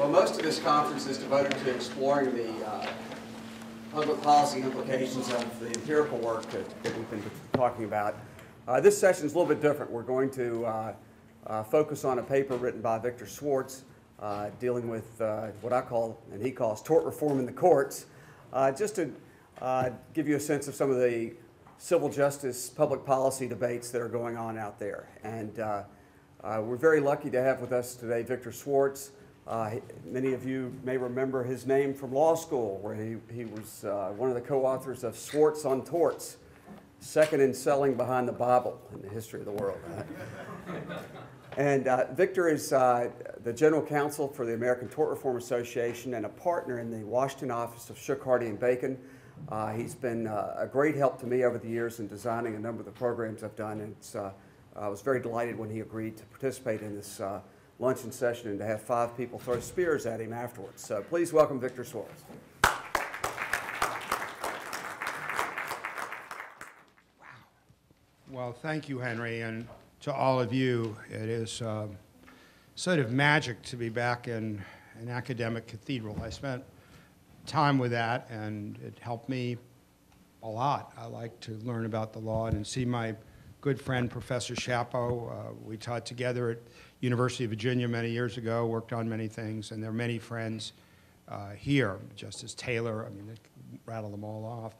Well, most of this conference is devoted to exploring the public policy implications of the empirical work that we've been talking about. This session is a little bit different. We're going to focus on a paper written by Victor Schwartz dealing with what I call, and he calls, tort reform in the courts, just to give you a sense of some of the civil justice public policy debates that are going on out there. And we're very lucky to have with us today Victor Schwartz. Many of you may remember his name from law school, where he was one of the co-authors of Schwartz on Torts, second in selling behind the Bible in the history of the world. And Victor is the general counsel for the American Tort Reform Association and a partner in the Washington office of Shook, Hardy & Bacon. He's been a great help to me over the years in designing a number of the programs I've done, and I was very delighted when he agreed to participate in this luncheon session and to have 5 people throw spears at him afterwards. So please welcome Victor Schwartz. Wow. Well, thank you, Henry, and to all of you. It is sort of magic to be back in an academic cathedral. I spent time with that, and it helped me a lot. I like to learn about the law and see my good friend, Professor Chapo. We taught together at University of Virginia many years ago, worked on many things, and there are many friends here. Justice Taylor, I mean, rattle them all off.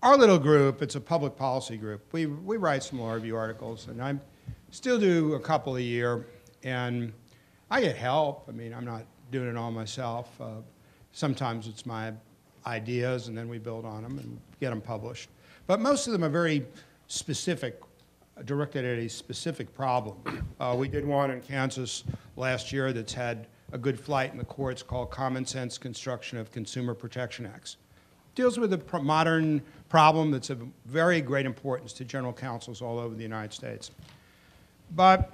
Our little group, it's a public policy group. We write some law review articles, and I still do a couple a year, and I get help. I mean, I'm not doing it all myself. Sometimes it's my ideas, and then we build on them and get them published. But most of them are very specific, directed at a specific problem. We did one in Kansas last year that's had a good flight in the courts called Common Sense Construction of Consumer Protection Acts. Deals with a modern problem that's of very great importance to general counsels all over the United States. But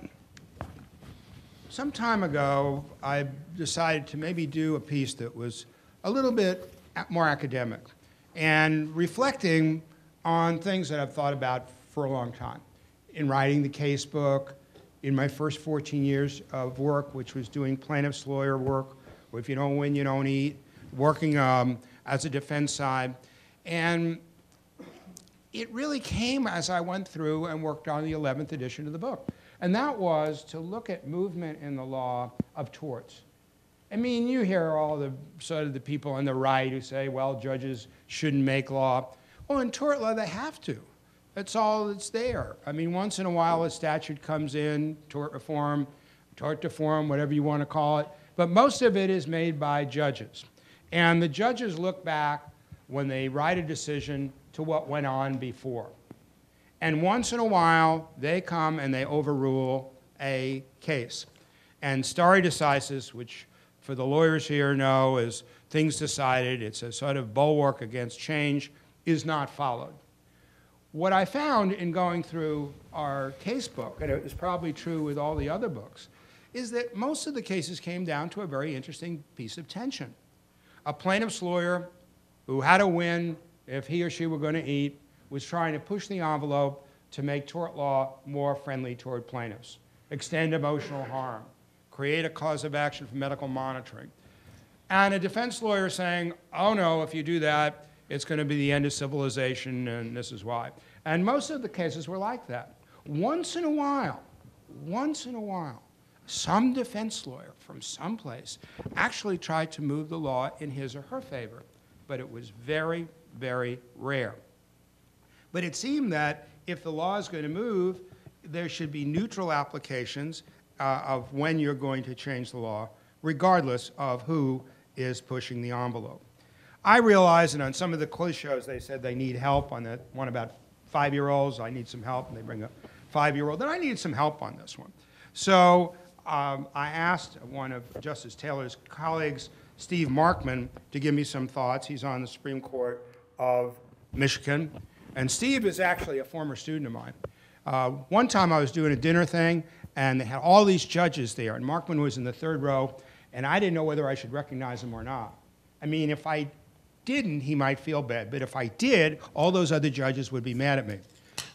some time ago, I decided to maybe do a piece that was a little bit more academic and reflecting on things that I've thought about for a long time. In writing the case book, in my first 14 years of work, which was doing plaintiff's lawyer work, where if you don't win, you don't eat, working as a defense side. And it really came as I went through and worked on the 11th edition of the book. And that was to look at movement in the law of torts. I mean, you hear all the sort of the people on the right who say, well, judges shouldn't make law. Well, in tort law, they have to. That's all that's there. I mean, once in a while, a statute comes in, tort reform, tort deform, whatever you want to call it. But most of it is made by judges. And the judges look back when they write a decision to what went on before. And once in a while, they come and they overrule a case. And stare decisis, which for the lawyers here know is things decided, it's a sort of bulwark against change, is not followed. What I found in going through our case book, and it is probably true with all the other books, is that most of the cases came down to a very interesting piece of tension. A plaintiff's lawyer who had to win if he or she were going to eat was trying to push the envelope to make tort law more friendly toward plaintiffs, extend emotional harm, create a cause of action for medical monitoring. And a defense lawyer saying, oh no, if you do that, it's going to be the end of civilization, and this is why. And most of the cases were like that. Once in a while, some defense lawyer from someplace actually tried to move the law in his or her favor, but it was very, very rare. But it seemed that if the law is going to move, there should be neutral applications of when you're going to change the law, regardless of who is pushing the envelope. I realized that on some of the quiz shows, they said they need help on that one about 5-year-olds. I need some help, and they bring a 5-year-old. And I needed some help on this one. So I asked one of Justice Taylor's colleagues, Steve Markman, to give me some thoughts. He's on the Supreme Court of Michigan. And Steve is actually a former student of mine. One time I was doing a dinner thing, and they had all these judges there. And Markman was in the 3rd row, and I didn't know whether I should recognize him or not. I mean, if I didn't, he might feel bad. But if I did, all those other judges would be mad at me.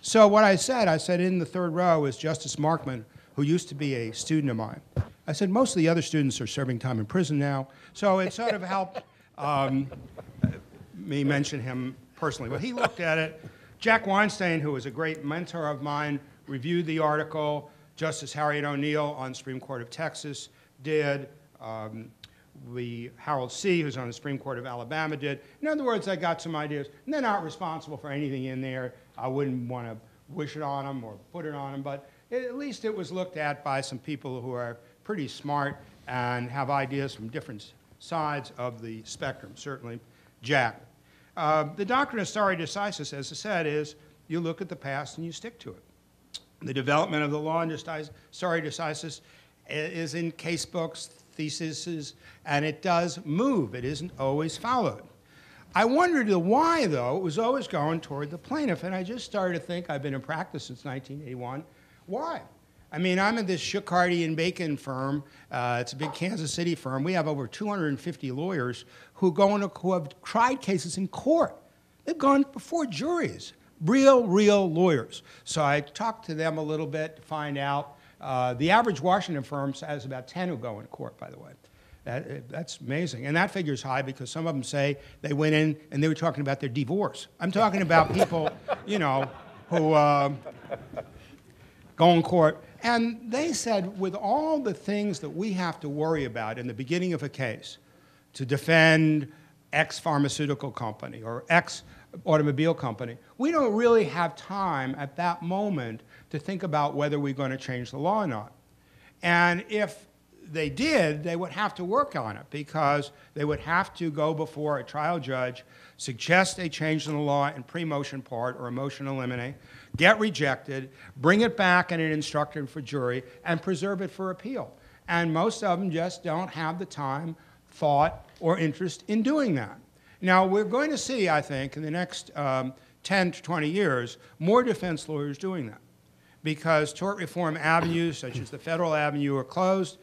So what I said in the 3rd row is Justice Markman, who used to be a student of mine. I said, most of the other students are serving time in prison now, so it sort of helped me mention him personally. But he looked at it. Jack Weinstein, who was a great mentor of mine, reviewed the article. Justice Harriet O'Neill on Supreme Court of Texas did. Harold C., who's on the Supreme Court of Alabama, did. In other words, I got some ideas. And they're not responsible for anything in there. I wouldn't want to wish it on them or put it on them, but at least it was looked at by some people who are pretty smart and have ideas from different sides of the spectrum, certainly Jack. The doctrine of stare decisis, as I said, is you look at the past and you stick to it. The development of the law in stare decisis is in case books, theses, and it does move. It isn't always followed. I wondered the why, though. It was always going toward the plaintiff, and I just started to think, I've been in practice since 1981, why? I mean, I'm in this Schuckarty and Bacon firm. It's a big Kansas City firm. We have over 250 lawyers who have tried cases in court. They've gone before juries, real lawyers. So I talked to them a little bit to find out. The average Washington firm has about 10 who go in court, by the way. That's amazing. And that figure's high because some of them say they went in and they were talking about their divorce. I'm talking about people, you know, who go in court. And they said, with all the things that we have to worry about in the beginning of a case to defend X pharmaceutical company or X automobile company, we don't really have time at that moment to think about whether we're going to change the law or not. And if they did, they would have to work on it because they would have to go before a trial judge, suggest a change in the law in pre-motion part or a motion to eliminate, get rejected, bring it back in an instruction for jury, and preserve it for appeal. And most of them just don't have the time, thought, or interest in doing that. Now, we're going to see, I think, in the next 10 to 20 years, more defense lawyers doing that because tort reform avenues, such as the federal avenue, are closed.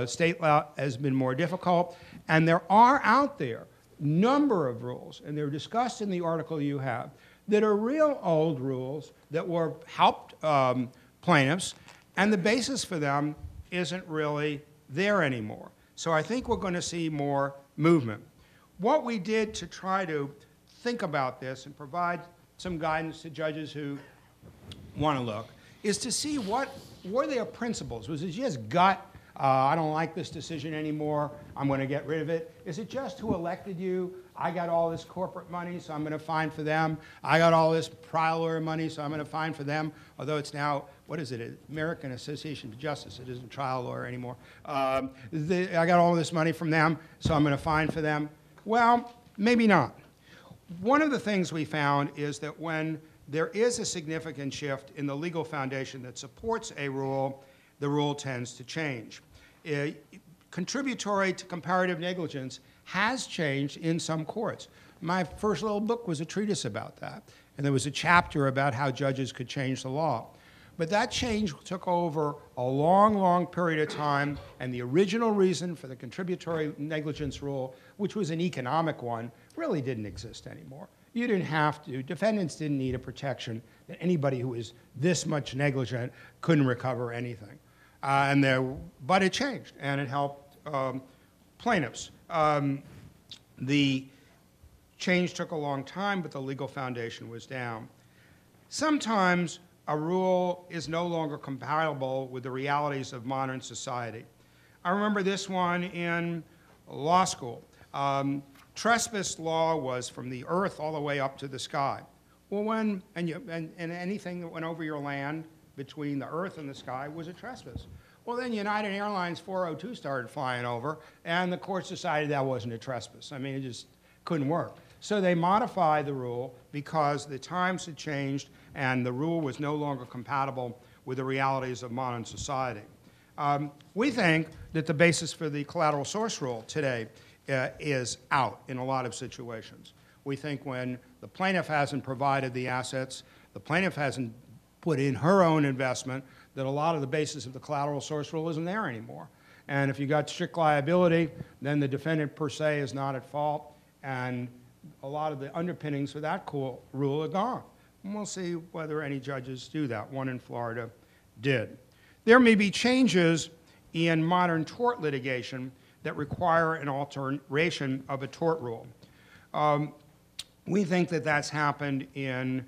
State law has been more difficult. And there are out there a number of rules, and they're discussed in the article you have, that are real old rules that were helped plaintiffs, and the basis for them isn't really there anymore. So I think we're going to see more movement. What we did to try to think about this and provide some guidance to judges who want to look is to see what were their principles. Was it just gut, I don't like this decision anymore, I'm going to get rid of it? Is it just who elected you? I got all this corporate money, so I'm going to fine for them. I got all this trial lawyer money, so I'm going to fine for them. Although it's now, what is it, American Association of Justice. It isn't trial lawyer anymore. I got all this money from them, so I'm going to fine for them. Well, maybe not. One of the things we found is that when there is a significant shift in the legal foundation that supports a rule, the rule tends to change. Contributory to comparative negligence has changed in some courts. My first little book was a treatise about that, and there was a chapter about how judges could change the law. But that change took over a long period of time, and the original reason for the contributory negligence rule, which was an economic one, really didn't exist anymore. You didn't have to, defendants didn't need a protection that anybody who is this much negligent couldn't recover anything. But it changed, and it helped plaintiffs. The change took a long time, but the legal foundation was down. Sometimes a rule is no longer compatible with the realities of modern society. I remember this one in law school. Trespass law was from the earth all the way up to the sky. Well, and anything that went over your land between the earth and the sky was a trespass. Well, then United Airlines 402 started flying over, and the courts decided that wasn't a trespass. I mean, it just couldn't work. So they modified the rule because the times had changed and the rule was no longer compatible with the realities of modern society. We think that the basis for the collateral source rule today is out in a lot of situations. We think when the plaintiff hasn't provided the assets, the plaintiff hasn't put in her own investment, that a lot of the basis of the collateral source rule isn't there anymore. And if you got strict liability, then the defendant per se is not at fault, and a lot of the underpinnings for that rule are gone. And we'll see whether any judges do that. One in Florida did. There may be changes in modern tort litigation that require an alteration of a tort rule. We think that that's happened in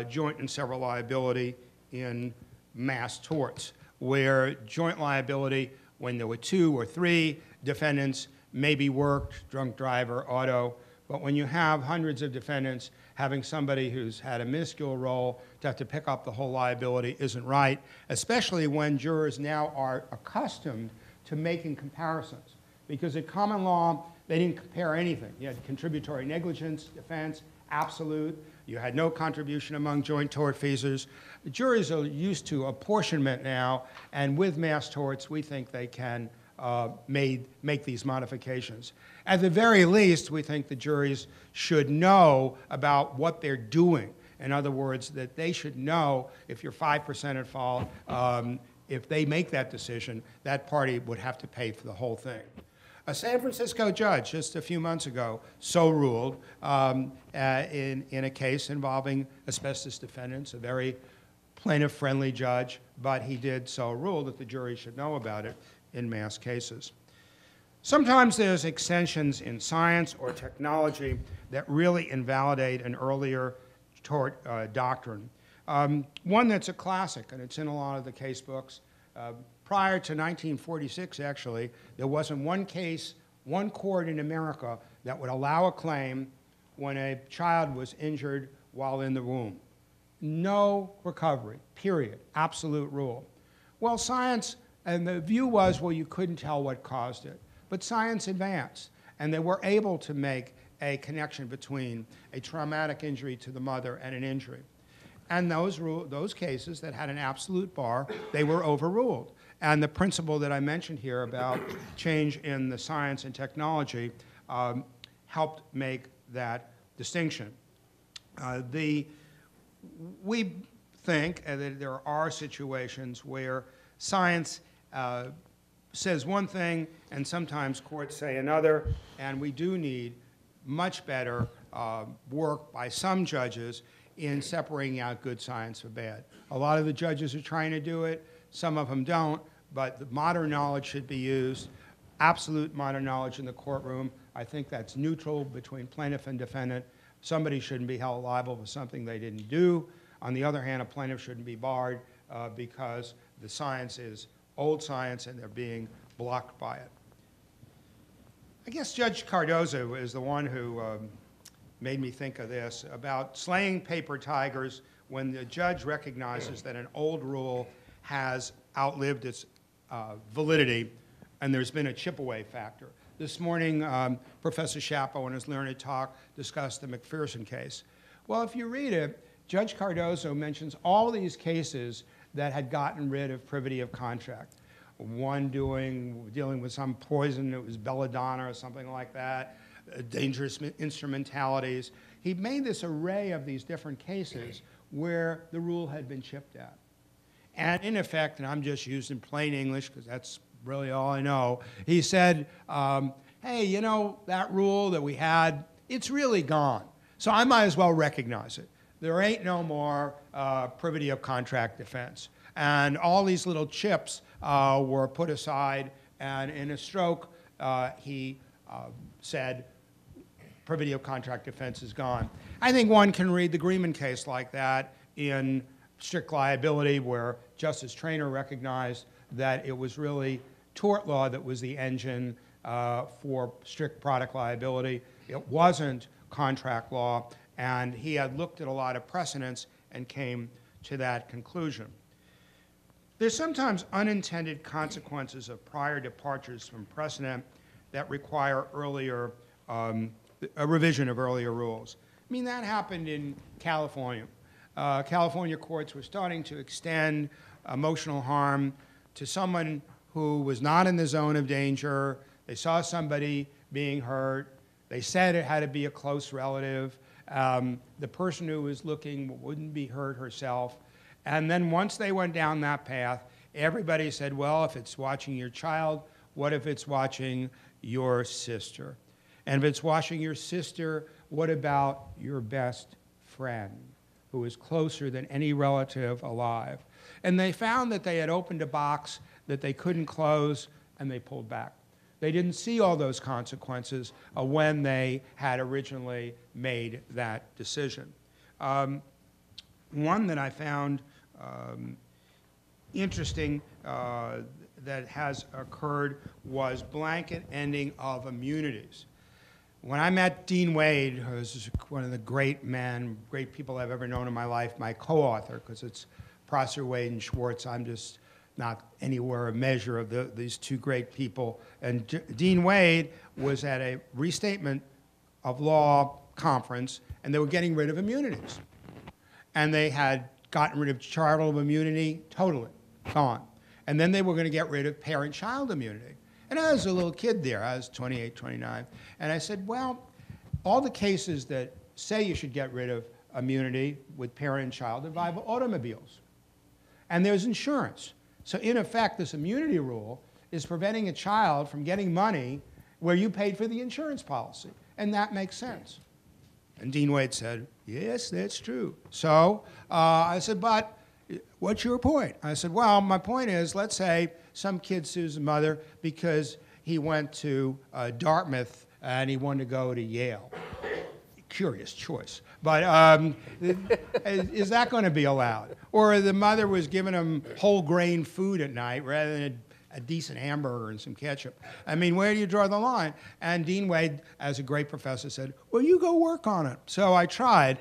joint and several liability in mass torts, where joint liability, when there were 2 or 3 defendants, maybe worked, drunk driver, auto, but when you have hundreds of defendants, having somebody who's had a minuscule role to have to pick up the whole liability isn't right, especially when jurors now are accustomed to making comparisons. Because in common law, they didn't compare anything. You had contributory negligence defense, absolute. You had no contribution among joint tortfeasors. The juries are used to apportionment now, and with mass torts, we think they can make these modifications. At the very least, we think the juries should know about what they're doing. In other words, that they should know if you're 5% at fault, if they make that decision, that party would have to pay for the whole thing. A San Francisco judge just a few months ago so ruled in a case involving asbestos defendants, a very plaintiff-friendly judge, but he did so rule that the jury should know about it in mass cases. Sometimes there's extensions in science or technology that really invalidate an earlier tort doctrine. One that's a classic, and it's in a lot of the case books. Prior to 1946, actually, there wasn't one case, one court in America that would allow a claim when a child was injured while in the womb. No recovery, period, absolute rule. Well, science, and the view was, well, you couldn't tell what caused it. But science advanced, and they were able to make a connection between a traumatic injury to the mother and an injury. And those cases that had an absolute bar, they were overruled. And the principle that I mentioned here about change in the science and technology helped make that distinction. We think that there are situations where science says one thing and sometimes courts say another, and we do need much better work by some judges in separating out good science from bad. A lot of the judges are trying to do it, some of them don't, but the modern knowledge should be used, absolute modern knowledge in the courtroom. I think that's neutral between plaintiff and defendant. Somebody shouldn't be held liable for something they didn't do. On the other hand, a plaintiff shouldn't be barred because the science is old science and they're being blocked by it. I guess Judge Cardozo is the one who made me think of this, about slaying paper tigers when the judge recognizes that an old rule has outlived its validity and there's been a chip-away factor. This morning, Professor Schapo in his learned talk discussed the McPherson case. Well, if you read it, Judge Cardozo mentions all these cases that had gotten rid of privity of contract. One dealing with some poison, it was belladonna or something like that, dangerous instrumentalities. He made this array of these different cases where the rule had been chipped at. And in effect, and I'm just using plain English because that's really all I know, he said, hey, you know, that rule that we had, it's really gone. So I might as well recognize it. There ain't no more privity of contract defense. And all these little chips were put aside, and in a stroke, he said, privity of contract defense is gone. I think one can read the Greenman case like that in strict liability, where Justice Traynor recognized that it was really tort law that was the engine for strict product liability. It wasn't contract law, and he had looked at a lot of precedents and came to that conclusion. There's sometimes unintended consequences of prior departures from precedent that require earlier, a revision of earlier rules. I mean, that happened in California. California courts were starting to extend emotional harm to someone who was not in the zone of danger. They saw somebody being hurt. They said it had to be a close relative. The person who was looking wouldn't be hurt herself. And then once they went down that path, everybody said, well, if it's watching your child, what if it's watching your sister? And if it's watching your sister, what about your best friend, who is closer than any relative alive? And they found that they had opened a box that they couldn't close, and they pulled back. They didn't see all those consequences when they had originally made that decision. One that I found interesting that has occurred was blanket ending of immunities. When I met Dean Wade, who's one of the great people I've ever known in my life, my co-author, because it's Prosser, Wade, and Schwartz. I'm just not anywhere a measure of these two great people. And Dean Wade was at a restatement of law conference, and they were getting rid of immunities. And they had gotten rid of child immunity, totally gone. And then they were going to get rid of parent-child immunity. And I was a little kid there. I was 28, 29. And I said, well, all the cases that say you should get rid of immunity with parent and child involve automobiles. And there's insurance. So in effect, this immunity rule is preventing a child from getting money where you paid for the insurance policy. And that makes sense. And Dean Wade said, yes, that's true. So I said, but what's your point? I said, well, my point is, let's say some kid sues his mother because he went to Dartmouth and he wanted to go to Yale. Curious choice. But is that going to be allowed? Or the mother was giving him whole grain food at night rather than a decent hamburger and some ketchup. I mean, where do you draw the line? And Dean Wade, as a great professor, said, well, you go work on it. So I tried.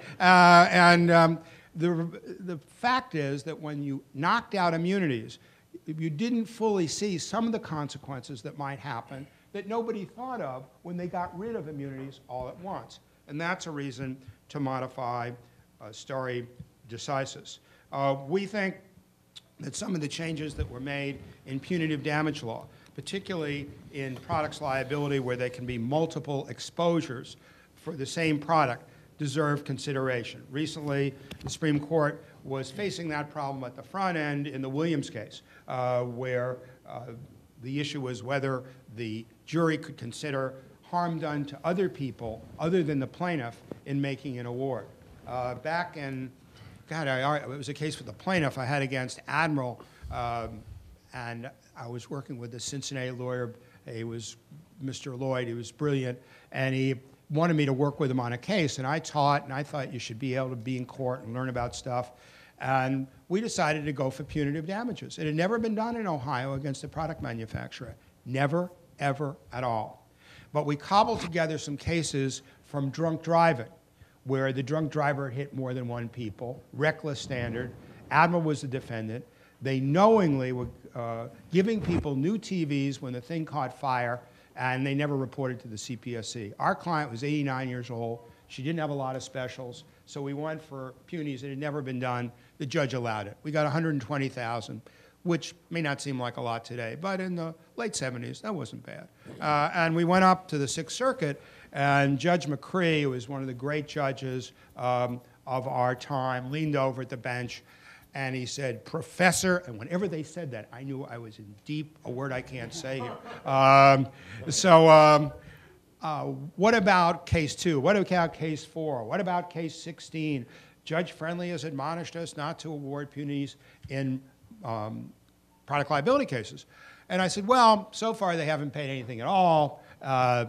The fact is that when you knocked out immunities, you didn't fully see some of the consequences that might happen that nobody thought of when they got rid of immunities all at once. And that's a reason to modify stare decisis. We think that some of the changes that were made in punitive damage law, particularly in products liability where there can be multiple exposures for the same product, deserve consideration. Recently, the Supreme Court was facing that problem at the front end in the Williams case, where the issue was whether the jury could consider harm done to other people other than the plaintiff in making an award. Back in, God, it was a case with the plaintiff I had against Admiral, and I was working with a Cincinnati lawyer. He was Mr. Lloyd. He was brilliant, and he wanted me to work with him on a case, and I taught, and I thought you should be able to be in court and learn about stuff. And we decided to go for punitive damages. It had never been done in Ohio against a product manufacturer. Never, ever at all. But we cobbled together some cases from drunk driving, where the drunk driver hit more than one people, reckless standard. Admiral was the defendant. They knowingly were giving people new TVs when the thing caught fire, and they never reported to the CPSC. Our client was 89 years old. She didn't have a lot of specials, so we went for punies that had never been done. The judge allowed it. We got $120,000, which may not seem like a lot today, but in the late 70s, that wasn't bad. And we went up to the Sixth Circuit, and Judge McCree, who was one of the great judges of our time, leaned over at the bench, and he said, "Professor," and whenever they said that, I knew I was in deep, a word I can't say here. What about case 2? What about case 4? What about case 16? Judge Friendly has admonished us not to award punities in product liability cases. And I said, well, so far they haven't paid anything at all,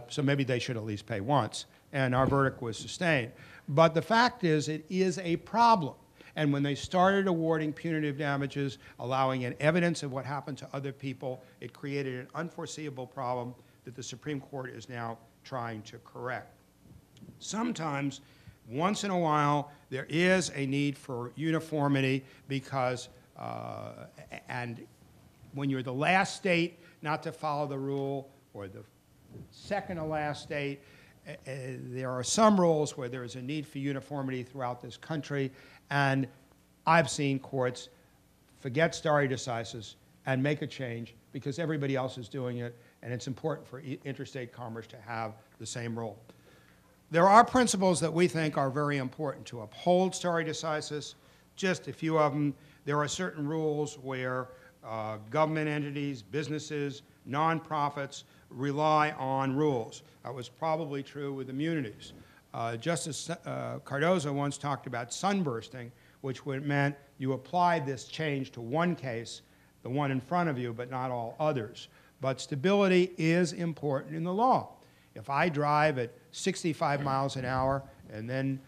so maybe they should at least pay once. And our verdict was sustained. But the fact is, it is a problem. And when they started awarding punitive damages, allowing in evidence of what happened to other people, it created an unforeseeable problem that the Supreme Court is now trying to correct. Sometimes, once in a while, there is a need for uniformity because, and when you're the last state not to follow the rule, or the second to last state, there are some rules where there is a need for uniformity throughout this country, and I've seen courts forget stare decisis and make a change because everybody else is doing it, and it's important for interstate commerce to have the same rule. There are principles that we think are very important to uphold stare decisis, just a few of them. There are certain rules where government entities, businesses, nonprofits rely on rules. That was probably true with immunities. Justice Cardozo once talked about sunbursting, which meant you applied this change to one case the one in front of you, but not all others. But stability is important in the law. If I drive at 65 miles an hour and then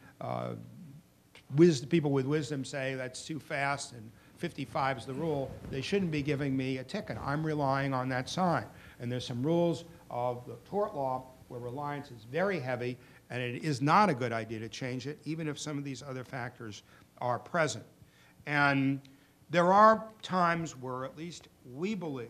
people with wisdom say that's too fast and 55 is the rule, they shouldn't be giving me a ticket. I'm relying on that sign. And there's some rules of the tort law where reliance is very heavy, and it is not a good idea to change it, even if some of these other factors are present. And there are times where at least we believe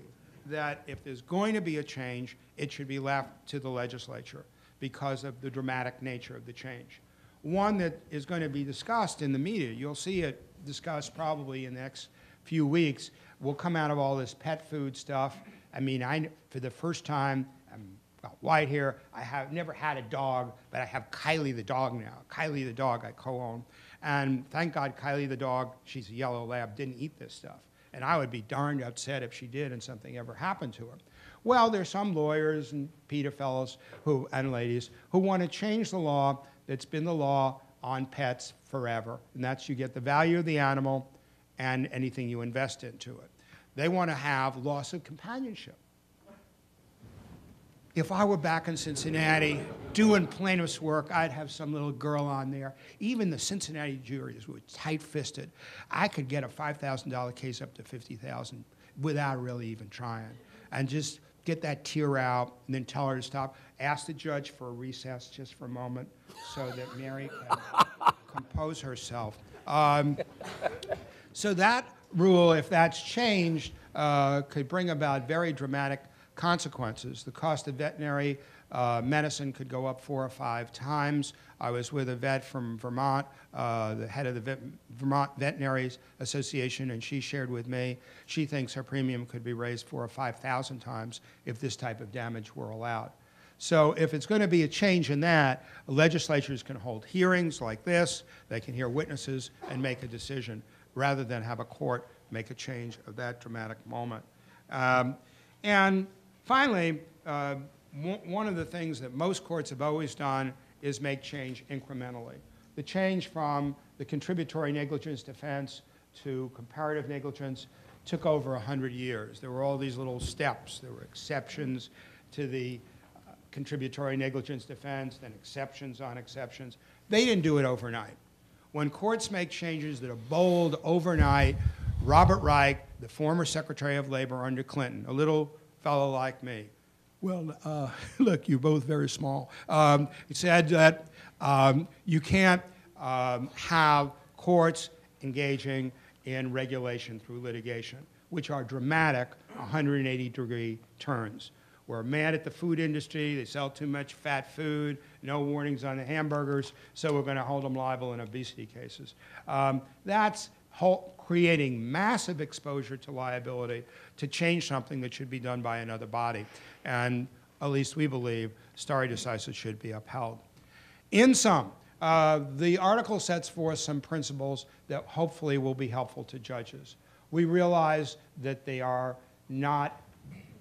that if there's going to be a change, it should be left to the legislature because of the dramatic nature of the change. One that is going to be discussed in the media, you'll see it discussed probably in the next few weeks, will come out of all this pet food stuff. I mean, for the first time, I'm got white hair, I have never had a dog, but I have Kylie the dog now. Kylie the dog I co-own. And thank God Kylie the dog, she's a yellow lab, didn't eat this stuff. And I would be darned upset if she did and something ever happened to her. Well, there's some lawyers and PETA fellows and ladies who want to change the law that's been the law on pets forever. And that's you get the value of the animal and anything you invest into it. They want to have loss of companionship. If I were back in Cincinnati doing plaintiff's work, I'd have some little girl on there. Even the Cincinnati juries were tight-fisted. I could get a $5,000 case up to $50,000 without really even trying. And just get that tear out and then tell her to stop. Ask the judge for a recess just for a moment so that Mary can compose herself. So that rule, if that's changed, could bring about very dramatic consequences. The cost of veterinary medicine could go up 4 or 5 times. I was with a vet from Vermont, the head of the Vermont Veterinary Association, and she shared with me she thinks her premium could be raised 4,000 or 5,000 times if this type of damage were allowed. So if it's going to be a change in that, legislatures can hold hearings like this, they can hear witnesses and make a decision, rather than have a court make a change of that dramatic moment. And finally, one of the things that most courts have always done is make change incrementally. The change from the contributory negligence defense to comparative negligence took over 100 years. There were all these little steps. There were exceptions to the contributory negligence defense, then exceptions on exceptions. They didn't do it overnight. When courts make changes that are bold overnight, Robert Reich, the former Secretary of Labor under Clinton, a little fellow like me, well, look, you're both very small. He said that you can't have courts engaging in regulation through litigation, which are dramatic 180-degree turns. We're mad at the food industry. They sell too much fat food, no warnings on the hamburgers, so we're going to hold them liable in obesity cases. That's creating massive exposure to liability to change something that should be done by another body. And at least we believe stare decisis should be upheld. In sum, the article sets forth some principles that hopefully will be helpful to judges. We realize that they are not,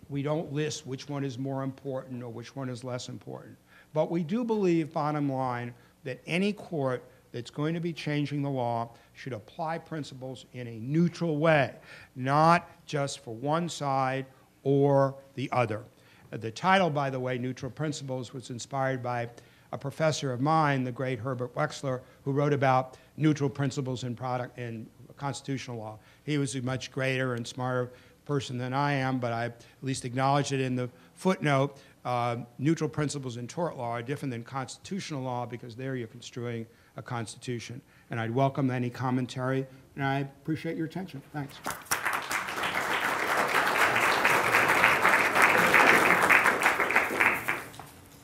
we don't list which one is more important or which one is less important. But we do believe, bottom line, that any court that's going to be changing the law should apply principles in a neutral way, not just for one side or the other. The title, by the way, Neutral Principles, was inspired by a professor of mine, the great Herbert Wechsler, who wrote about neutral principles in constitutional law. He was a much greater and smarter person than I am, but I at least acknowledged it in the footnote. Neutral principles in tort law are different than constitutional law because there you're construing a constitution. And I'd welcome any commentary, and I appreciate your attention. Thanks.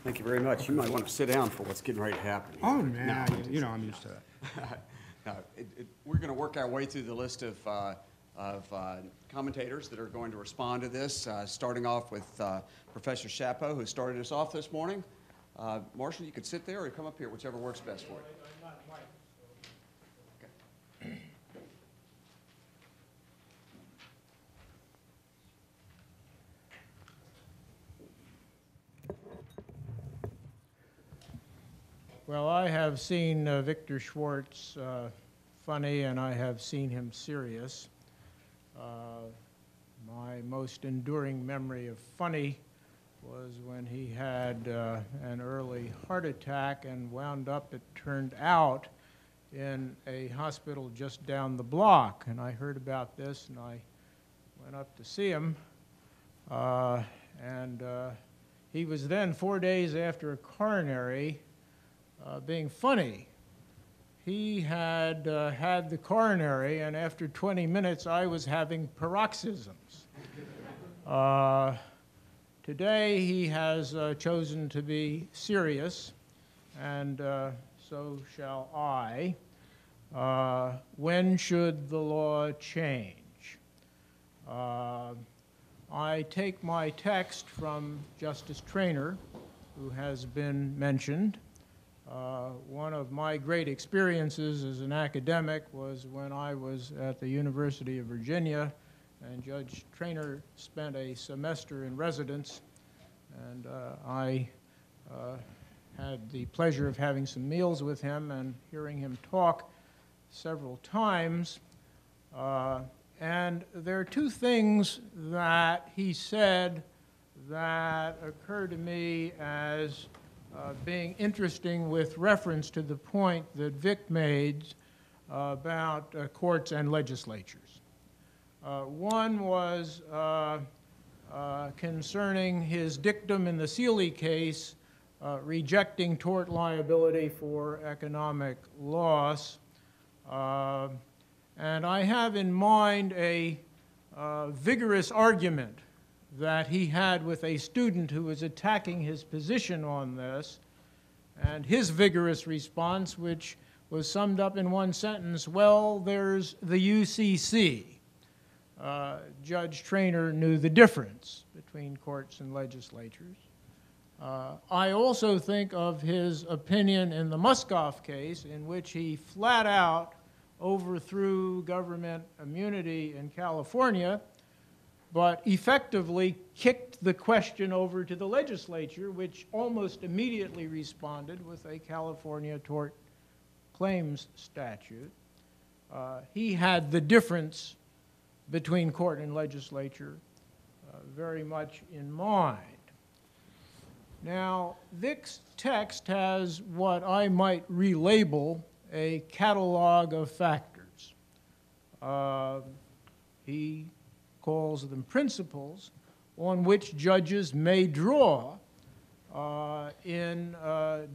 Thank you very much. You might want to sit down for what's getting ready to happen. Oh, nah, you know I'm used to that. No, we're going to work our way through the list of commentators that are going to respond to this, starting off with Professor Chapeau, who started us off this morning. Marshall, you could sit there or come up here, whichever works best for you. Okay. Well, I have seen Victor Schwartz funny, and I have seen him serious. most enduring memory of funny was when he had an early heart attack and wound up, it turned out, in a hospital just down the block. And I heard about this, and I went up to see him. He was then 4 days after a coronary being funny. He had had the coronary, and after 20 minutes, I was having paroxysms. Today, he has chosen to be serious, and so shall I. When should the law change? I take my text from Justice Traynor, who has been mentioned. One of my great experiences as an academic was when I was at the University of Virginia, and Judge Traynor spent a semester in residence, and I had the pleasure of having some meals with him and hearing him talk several times. And there are two things that he said that occur to me as being interesting with reference to the point that Vic made about courts and legislatures. One was concerning his dictum in the Seeley case, rejecting tort liability for economic loss. And I have in mind a vigorous argument that he had with a student who was attacking his position on this, and his vigorous response, which was summed up in one sentence, well, there's the UCC. Judge Traynor knew the difference between courts and legislatures. I also think of his opinion in the Muscoff case, in which he flat out overthrew government immunity in California, but effectively kicked the question over to the legislature, which almost immediately responded with a California tort claims statute. He had the difference between court and legislature very much in mind. Now, Vic's text has what I might relabel a catalog of factors. He calls them principles on which judges may draw in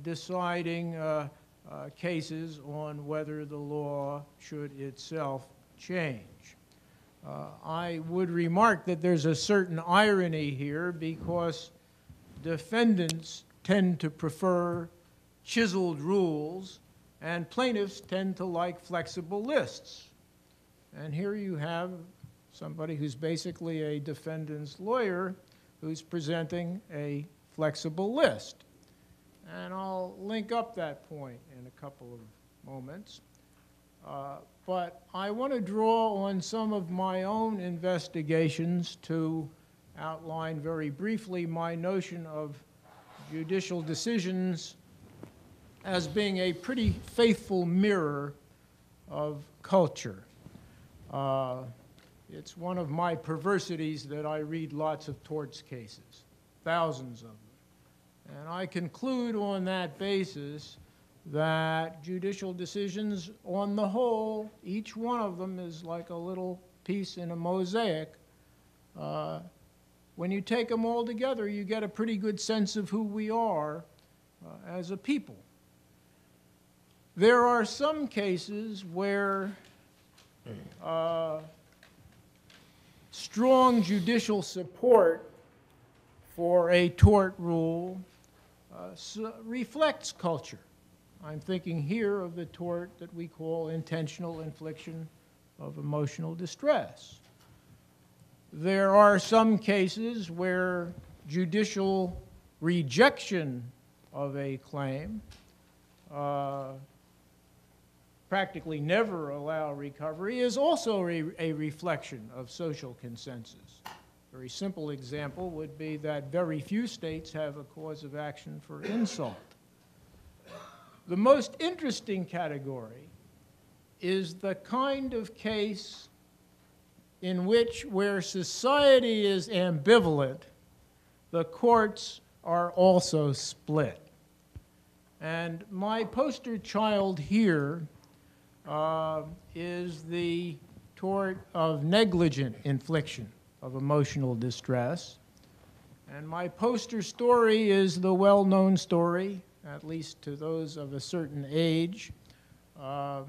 deciding cases on whether the law should itself change. I would remark that there's a certain irony here, because defendants tend to prefer chiseled rules and plaintiffs tend to like flexible lists. And here you have somebody who's basically a defendant's lawyer who's presenting a flexible list. And I'll link up that point in a couple of moments. But I want to draw on some of my own investigations to outline very briefly my notion of judicial decisions as being a pretty faithful mirror of culture. It's one of my perversities that I read lots of torts cases, thousands of them. And I conclude on that basis that judicial decisions on the whole, each one of them is like a little piece in a mosaic. When you take them all together, you get a pretty good sense of who we are as a people. There are some cases where strong judicial support for a tort rule reflects culture. I'm thinking here of the tort that we call intentional infliction of emotional distress. There are some cases where judicial rejection of a claim practically never allow recovery is also a reflection of social consensus. A very simple example would be that very few states have a cause of action for insult. The most interesting category is the kind of case in which, where society is ambivalent, the courts are also split. And my poster child here is the tort of negligent infliction of emotional distress. And my poster story is the well-known story, at least to those of a certain age, of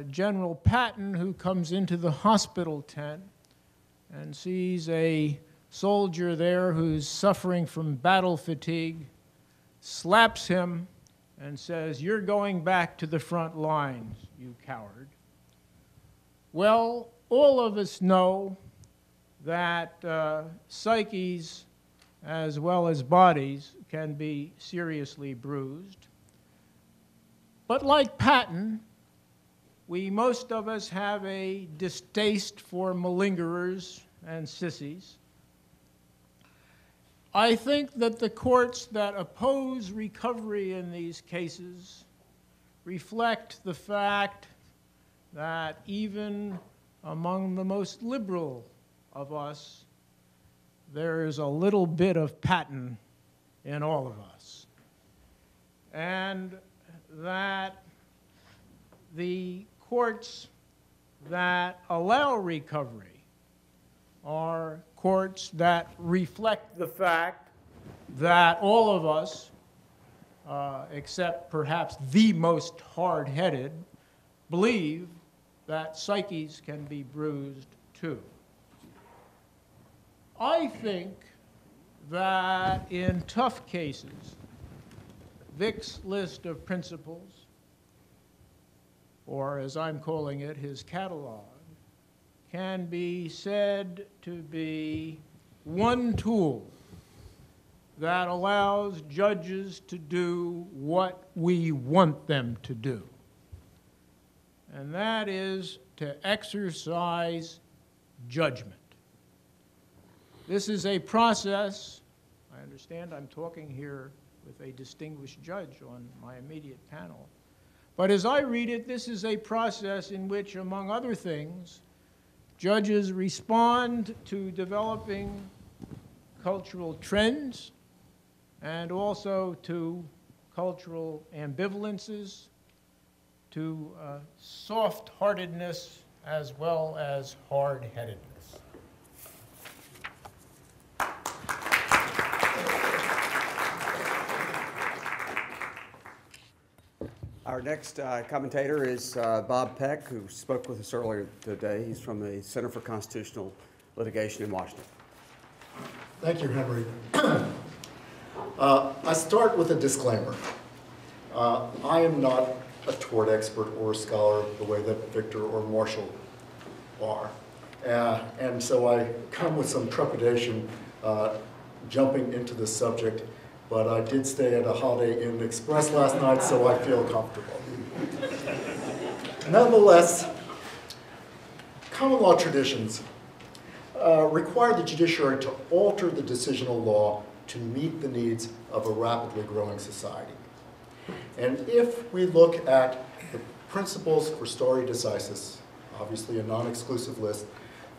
General Patton, who comes into the hospital tent and sees a soldier there who's suffering from battle fatigue, slaps him and says, "You're going back to the front lines, you coward." Well, all of us know that psyches as well as bodies can be seriously bruised. But like Patton, most of us have a distaste for malingerers and sissies. I think that the courts that oppose recovery in these cases reflect the fact that even among the most liberal of us, there is a little bit of Patton in all of us. And that the courts that allow recovery are courts that reflect the fact that all of us, except perhaps the most hard-headed, believe that psyches can be bruised too. I think that in tough cases, Vic's list of principles, or as I'm calling it, his catalog, can be said to be one tool that allows judges to do what we want them to do. And that is to exercise judgment. This is a process. I understand I'm talking here with a distinguished judge on my immediate panel. But as I read it, this is a process in which, among other things, judges respond to developing cultural trends and also to cultural ambivalences, to soft-heartedness as well as hard-headedness. Our next commentator is Bob Peck, who spoke with us earlier today. He's from the Center for Constitutional Litigation in Washington. Thank you, Henry. I start with a disclaimer. I am not a tort expert or a scholar the way that Victor or Marshall are. And so I come with some trepidation jumping into this subject, but I did stay at a Holiday Inn Express last night, so I feel comfortable. Nonetheless, common law traditions require the judiciary to alter the decisional law to meet the needs of a rapidly growing society. And if we look at the principles for stare decisis, obviously a non-exclusive list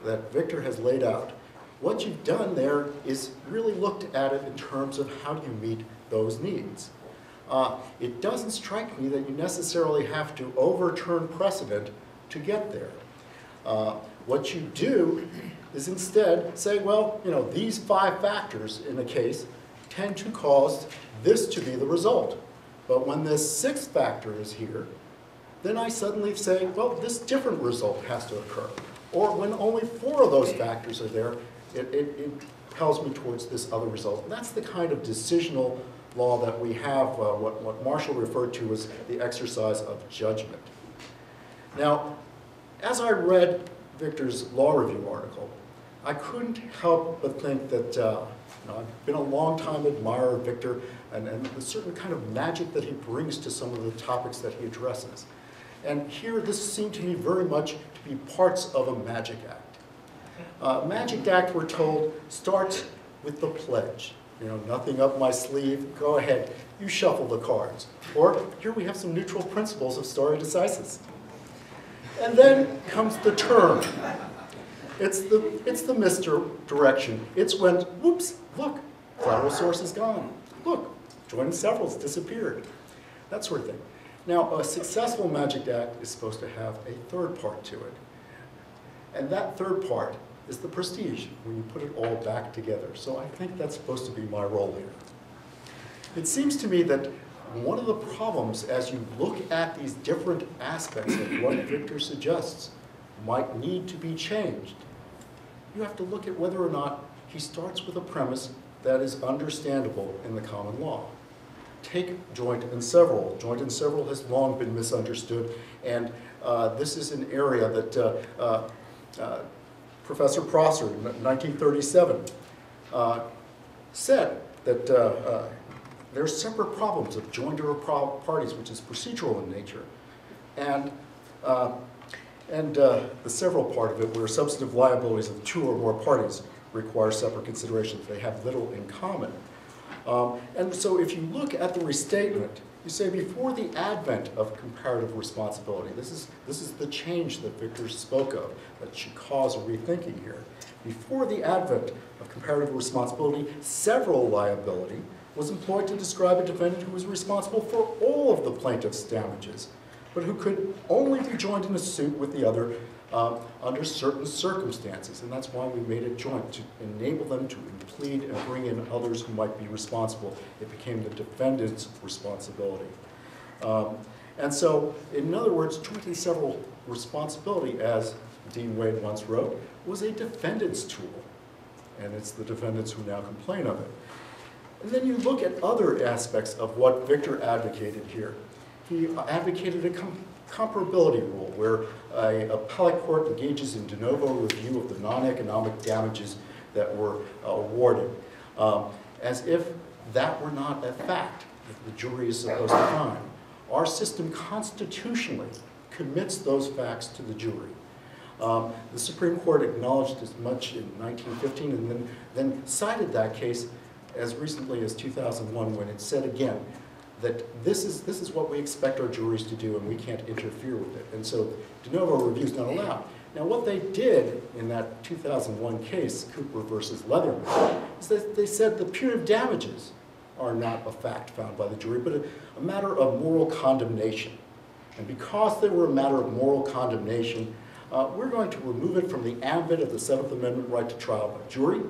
that Victor has laid out, what you've done there is really looked at it in terms of how do you meet those needs. It doesn't strike me that you necessarily have to overturn precedent to get there. What you do is instead say, well, you know, these 5 factors in a case tend to cause this to be the result. But when this 6th factor is here, then I suddenly say, well, this different result has to occur. Or when only 4 of those factors are there, it tells me towards this other result. And that's the kind of decisional law that we have, what Marshall referred to as the exercise of judgment. Now, as I read Victor's law review article, I couldn't help but think that I've been a long-time admirer of Victor and the certain kind of magic that he brings to some of the topics that he addresses. And here, this seemed to me very much to be parts of a magic act. Magic act, we're told, starts with the pledge. You know, nothing up my sleeve, go ahead, you shuffle the cards. Or here we have some neutral principles of stare decisis. And then comes the term. It's the misdirection. It's when, whoops, look, collateral source is gone. Look, joint and several's disappeared. That sort of thing. Now, a successful Magic Act is supposed to have a third part to it. And that third part is the prestige, when you put it all back together. So I think that's supposed to be my role here. It seems to me that one of the problems as you look at these different aspects of what Victor suggests might need to be changed, you have to look at whether or not he starts with a premise that is understandable in the common law. Take joint and several. Joint and several has long been misunderstood, and this is an area that Professor Prosser in 1937 said that there are separate problems of jointer of parties, which is procedural in nature, and the several part of it, where substantive liabilities of two or more parties require separate considerations. They have little in common. And so if you look at the restatement, you say before the advent of comparative responsibility, this is the change that Victor spoke of that should cause a rethinking here. Before the advent of comparative responsibility, several liability was employed to describe a defendant who was responsible for all of the plaintiff's damages, but who could only be joined in a suit with the other under certain circumstances. And that's why we made it joint, to enable them to plead and bring in others who might be responsible. It became the defendant's responsibility. And so, in other words, joint and several responsibility, as Dean Wade once wrote, was a defendant's tool. And it's the defendants who now complain of it. And then you look at other aspects of what Victor advocated here. He advocated a comparability rule, where an appellate court engages in de novo review of the non-economic damages that were awarded, as if that were not a fact that the jury is supposed to find. Our system constitutionally commits those facts to the jury. The Supreme Court acknowledged as much in 1915 and then cited that case as recently as 2001, when it said again that this is what we expect our juries to do and we can't interfere with it. And so de novo review is not allowed. Now what they did in that 2001 case, Cooper versus Leatherman, is that they said the punitive damages are not a fact found by the jury, but a matter of moral condemnation. And because they were a matter of moral condemnation, we're going to remove it from the ambit of the Seventh Amendment right to trial by jury,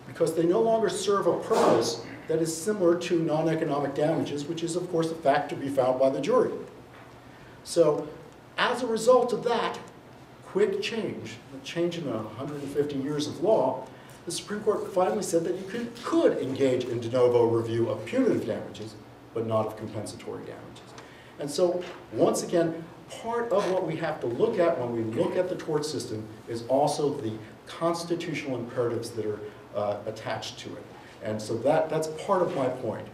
because they no longer serve a purpose that is similar to non-economic damages, which is, of course, a fact to be found by the jury. So, as a result of that quick change, a change in 150 years of law, the Supreme Court finally said that you could engage in de novo review of punitive damages, but not of compensatory damages. And so, once again, part of what we have to look at when we look at the tort system is also the constitutional imperatives that are attached to it. And so that's part of my point.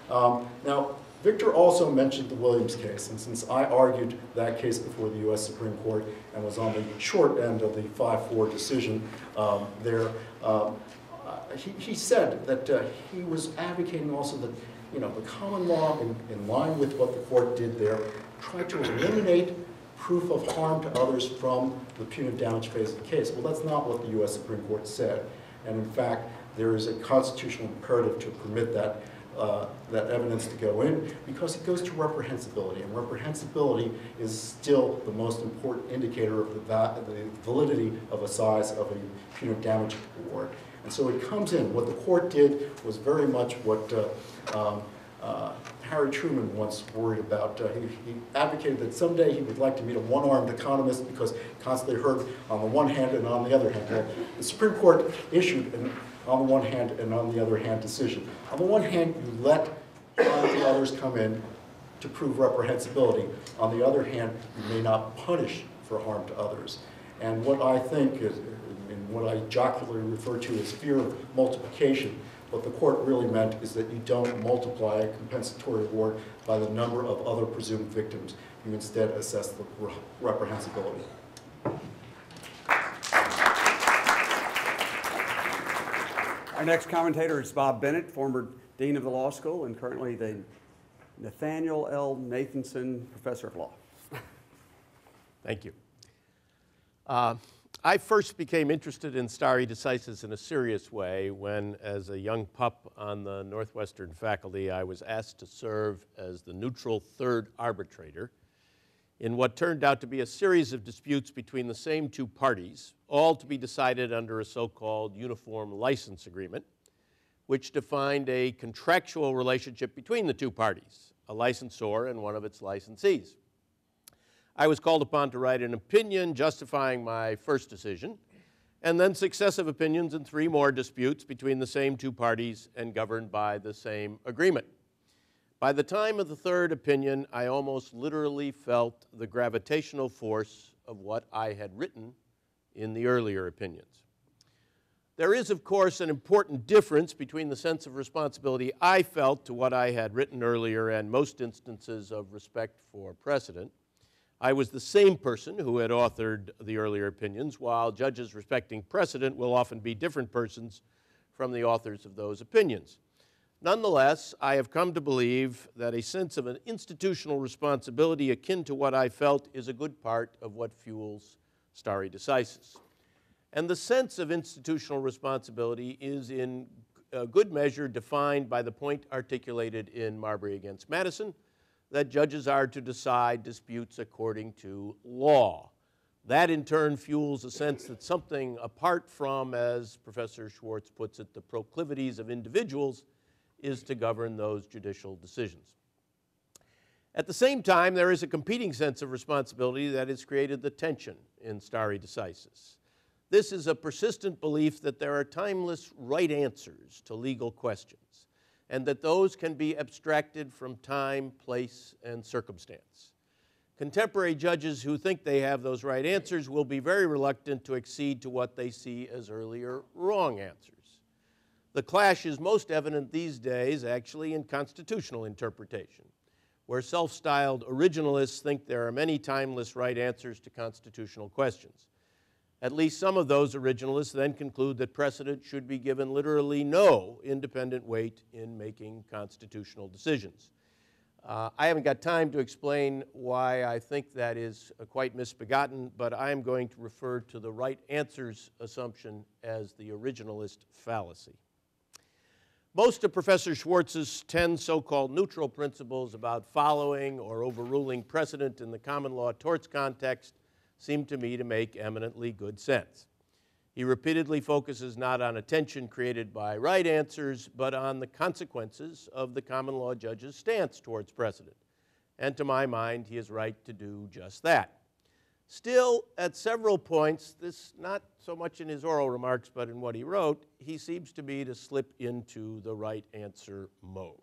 Now, Victor also mentioned the Williams case, and since I argued that case before the U.S. Supreme Court and was on the short end of the 5-4 decision there, he said that he was advocating also that, you know, the common law, in line with what the court did there, tried to eliminate proof of harm to others from the punitive damage phase of the case. Well, that's not what the U.S. Supreme Court said. And in fact, there is a constitutional imperative to permit that, that evidence to go in, because it goes to reprehensibility. And reprehensibility is still the most important indicator of the validity of a size of a punitive damage award. And so it comes in. What the court did was very much what Harry Truman once worried about. He advocated that someday he would like to meet a one-armed economist, because he constantly heard on the one hand and on the other hand. Well, the Supreme Court issued an on the one hand and on the other hand decision. On the one hand, you let the others come in to prove reprehensibility. On the other hand, you may not punish for harm to others. And what I think is, and what I jocularly refer to as fear of multiplication, what the court really meant is that you don't multiply a compensatory award by the number of other presumed victims. You instead assess the reprehensibility. Our next commentator is Bob Bennett, former Dean of the Law School and currently the Nathaniel L. Nathanson Professor of Law. Thank you. I first became interested in stare decisis in a serious way when, as a young pup on the Northwestern faculty, I was asked to serve as the neutral third arbitrator in what turned out to be a series of disputes between the same two parties, all to be decided under a so-called uniform license agreement, which defined a contractual relationship between the two parties, a licensor and one of its licensees. I was called upon to write an opinion justifying my first decision, and then successive opinions in 3 more disputes between the same two parties and governed by the same agreement. By the time of the third opinion, I almost literally felt the gravitational force of what I had written in the earlier opinions. There is, of course, an important difference between the sense of responsibility I felt to what I had written earlier and most instances of respect for precedent. I was the same person who had authored the earlier opinions, while judges respecting precedent will often be different persons from the authors of those opinions. Nonetheless, I have come to believe that a sense of an institutional responsibility akin to what I felt is a good part of what fuels stare decisis. And the sense of institutional responsibility is in a good measure defined by the point articulated in Marbury against Madison, that judges are to decide disputes according to law. That in turn fuels a sense that something apart from, as Professor Schwartz puts it, the proclivities of individuals is to govern those judicial decisions. At the same time, there is a competing sense of responsibility that has created the tension in stare decisis. This is a persistent belief that there are timeless right answers to legal questions, and that those can be abstracted from time, place, and circumstance. Contemporary judges who think they have those right answers will be very reluctant to accede to what they see as earlier wrong answers. The clash is most evident these days, actually, in constitutional interpretation, where self-styled originalists think there are many timeless right answers to constitutional questions. At least some of those originalists then conclude that precedent should be given literally no independent weight in making constitutional decisions. I haven't got time to explain why I think that is quite misbegotten, but I am going to refer to the right answers assumption as the originalist fallacy. Most of Professor Schwartz's 10 so-called neutral principles about following or overruling precedent in the common law torts context seem to me to make eminently good sense. He repeatedly focuses not on a tension created by right answers, but on the consequences of the common law judge's stance towards precedent. And to my mind, he is right to do just that. Still, at several points, this not so much in his oral remarks, but in what he wrote, he seems to me to slip into the right answer mode.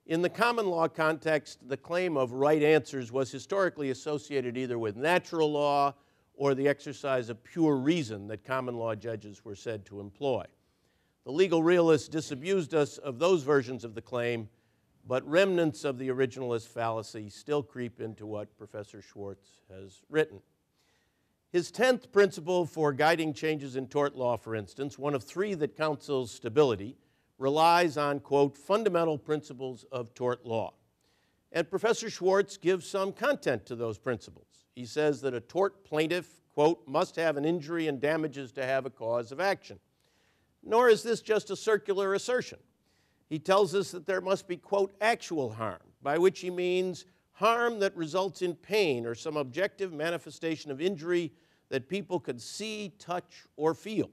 In the common law context, the claim of right answers was historically associated either with natural law or the exercise of pure reason that common law judges were said to employ. The legal realists disabused us of those versions of the claim, but remnants of the originalist fallacy still creep into what Professor Schwartz has written. His 10th principle for guiding changes in tort law, for instance, one of 3 that counsels stability, relies on, quote, fundamental principles of tort law. And Professor Schwartz gives some content to those principles. He says that a tort plaintiff, quote, must have an injury and damages to have a cause of action. Nor is this just a circular assertion. He tells us that there must be, quote, actual harm, by which he means harm that results in pain or some objective manifestation of injury that people could see, touch, or feel.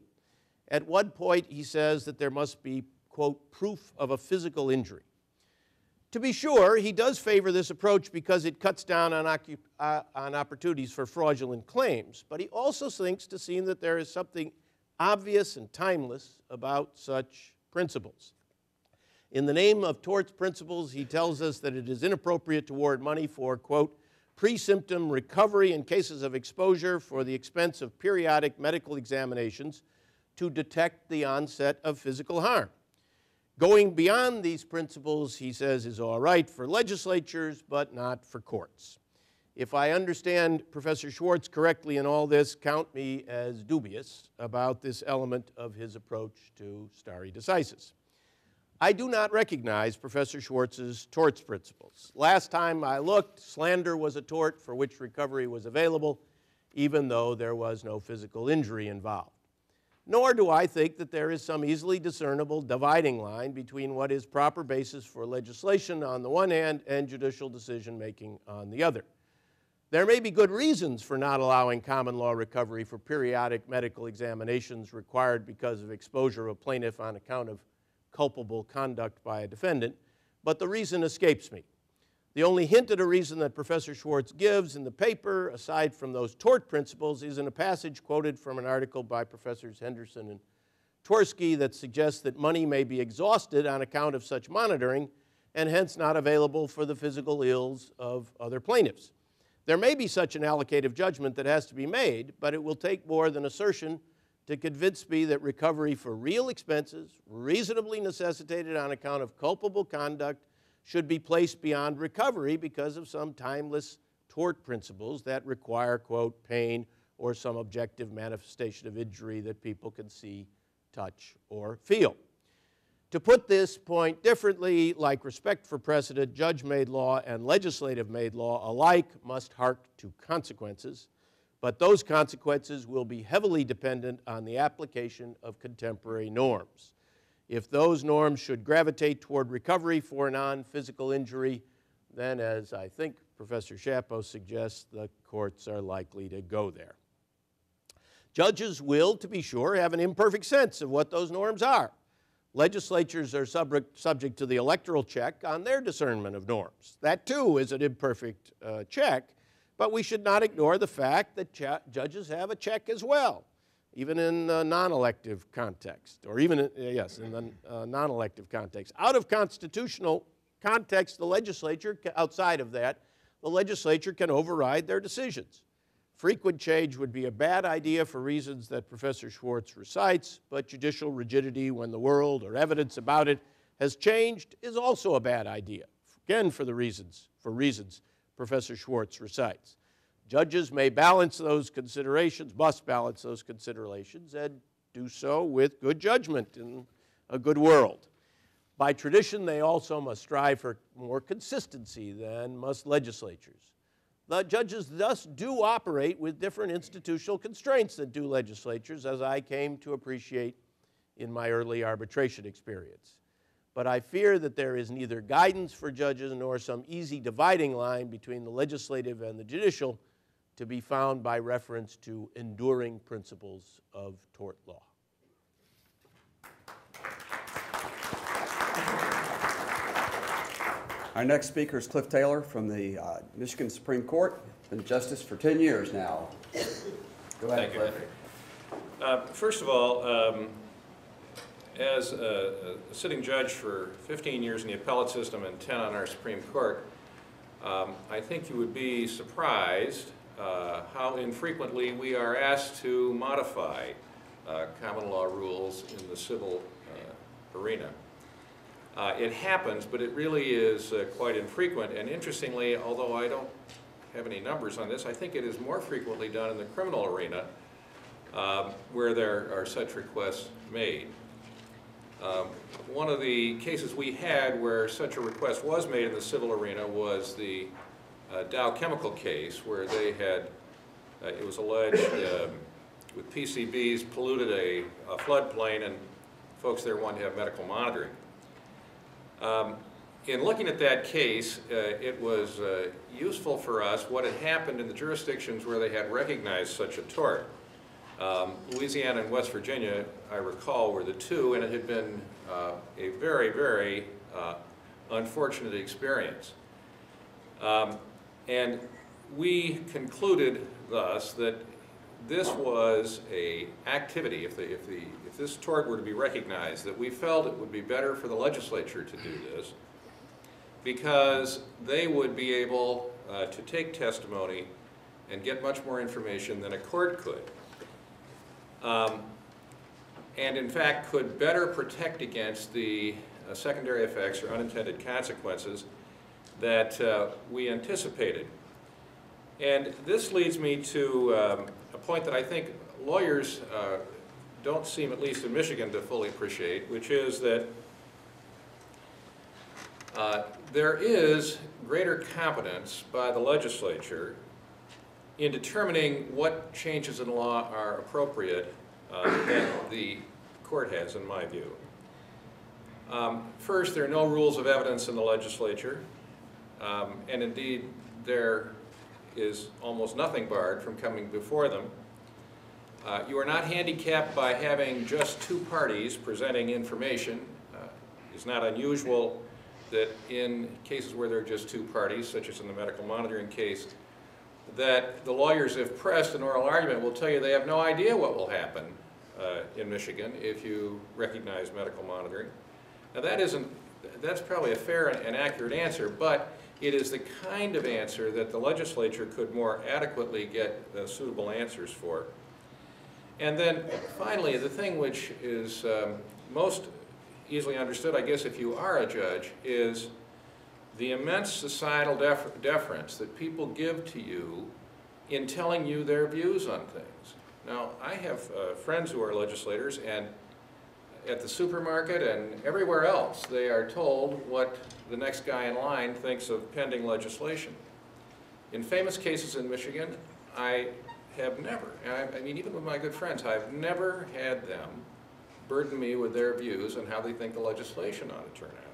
At one point, he says that there must be, quote, proof of a physical injury. To be sure, he does favor this approach because it cuts down on opportunities for fraudulent claims, but he also thinks to see that there is something obvious and timeless about such principles. In the name of torts principles, he tells us that it is inappropriate to award money for, quote, pre-symptom recovery in cases of exposure for the expense of periodic medical examinations to detect the onset of physical harm. Going beyond these principles, he says, is all right for legislatures, but not for courts. If I understand Professor Schwartz correctly in all this, count me as dubious about this element of his approach to stare decisis. I do not recognize Professor Schwartz's torts principles. Last time I looked, slander was a tort for which recovery was available even though there was no physical injury involved. Nor do I think that there is some easily discernible dividing line between what is proper basis for legislation on the one hand and judicial decision-making on the other. There may be good reasons for not allowing common law recovery for periodic medical examinations required because of exposure of a plaintiff on account of culpable conduct by a defendant, but the reason escapes me. The only hint at a reason that Professor Schwartz gives in the paper, aside from those tort principles, is in a passage quoted from an article by Professors Henderson and Tversky that suggests that money may be exhausted on account of such monitoring and hence not available for the physical ills of other plaintiffs. There may be such an allocative judgment that has to be made, but it will take more than assertion to convince me that recovery for real expenses, reasonably necessitated on account of culpable conduct, should be placed beyond recovery because of some timeless tort principles that require, quote, pain or some objective manifestation of injury that people can see, touch, or feel. To put this point differently, like respect for precedent, judge-made law and legislative-made law alike must hark to consequences, but those consequences will be heavily dependent on the application of contemporary norms. If those norms should gravitate toward recovery for non-physical injury, then, as I think Professor Schapo suggests, the courts are likely to go there. Judges will, to be sure, have an imperfect sense of what those norms are. Legislatures are subject to the electoral check on their discernment of norms. That, too, is an imperfect check, but we should not ignore the fact that judges have a check as well, even in the non-elective context, or even, in the non-elective context. Out of constitutional context, the legislature, outside of that, the legislature can override their decisions. Frequent change would be a bad idea for reasons that Professor Schwartz recites, but judicial rigidity when the world or evidence about it has changed is also a bad idea, again for reasons Professor Schwartz recites. Judges may balance those considerations, must balance those considerations, and do so with good judgment in a good world. By tradition, they also must strive for more consistency than must legislatures. The judges thus do operate with different institutional constraints than do legislatures, as I came to appreciate in my early arbitration experience. But I fear that there is neither guidance for judges nor some easy dividing line between the legislative and the judicial to be found by reference to enduring principles of tort law. Our next speaker is Cliff Taylor from the Michigan Supreme Court. Been a justice for 10 years now. Go ahead, Cliff. Thank you. First of all, as a sitting judge for 15 years in the appellate system and 10 on our Supreme Court, I think you would be surprised how infrequently we are asked to modify common law rules in the civil arena. It happens, but it really is quite infrequent. And interestingly, although I don't have any numbers on this, I think it is more frequently done in the criminal arena where there are such requests made. One of the cases we had where such a request was made in the civil arena was the Dow Chemical case, where they had, it was alleged with PCBs polluted a floodplain, and folks there wanted to have medical monitoring. In looking at that case, it was useful for us what had happened in the jurisdictions where they had recognized such a tort. Louisiana and West Virginia, I recall, were the two, and it had been a very, very unfortunate experience. And we concluded thus that this was an activity, if this tort were to be recognized, that we felt it would be better for the legislature to do this because they would be able to take testimony and get much more information than a court could. And in fact could better protect against the secondary effects or unintended consequences that we anticipated. And this leads me to a point that I think lawyers don't seem, at least in Michigan, to fully appreciate, which is that there is greater competence by the legislature in determining what changes in law are appropriate that the court has, in my view. First, there are no rules of evidence in the legislature, and indeed there is almost nothing barred from coming before them. You are not handicapped by having just two parties presenting information. It's not unusual that in cases where there are just two parties, such as in the medical monitoring case, that the lawyers, if pressed in oral argument, will tell you they have no idea what will happen in Michigan if you recognize medical monitoring. Now that's probably a fair and accurate answer, but it is the kind of answer that the legislature could more adequately get suitable answers for. And then finally, the thing which is most easily understood, I guess, if you are a judge, is the immense societal deference that people give to you in telling you their views on things. Now, I have friends who are legislators, and at the supermarket and everywhere else, they are told what the next guy in line thinks of pending legislation. In famous cases in Michigan, I have never, I mean, even with my good friends, I've never had them burden me with their views on how they think the legislation ought to turn out.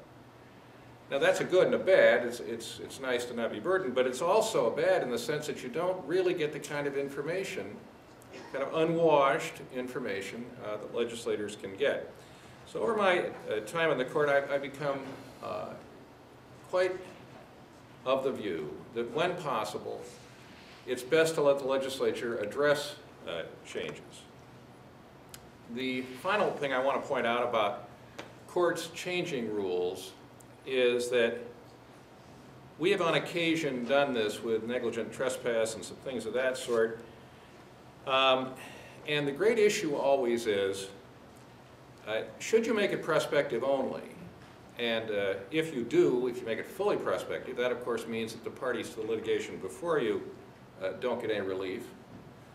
Now that's a good and a bad. It's nice to not be burdened, but it's also a bad in the sense that you don't really get the kind of information, kind of unwashed information that legislators can get. So over my time in the court, I've become quite of the view that when possible, it's best to let the legislature address changes. The final thing I want to point out about courts changing rules is that we have on occasion done this with negligent trespass and some things of that sort. And the great issue always is, should you make it prospective only? And if you do, if you make it fully prospective, that of course means that the parties to the litigation before you don't get any relief.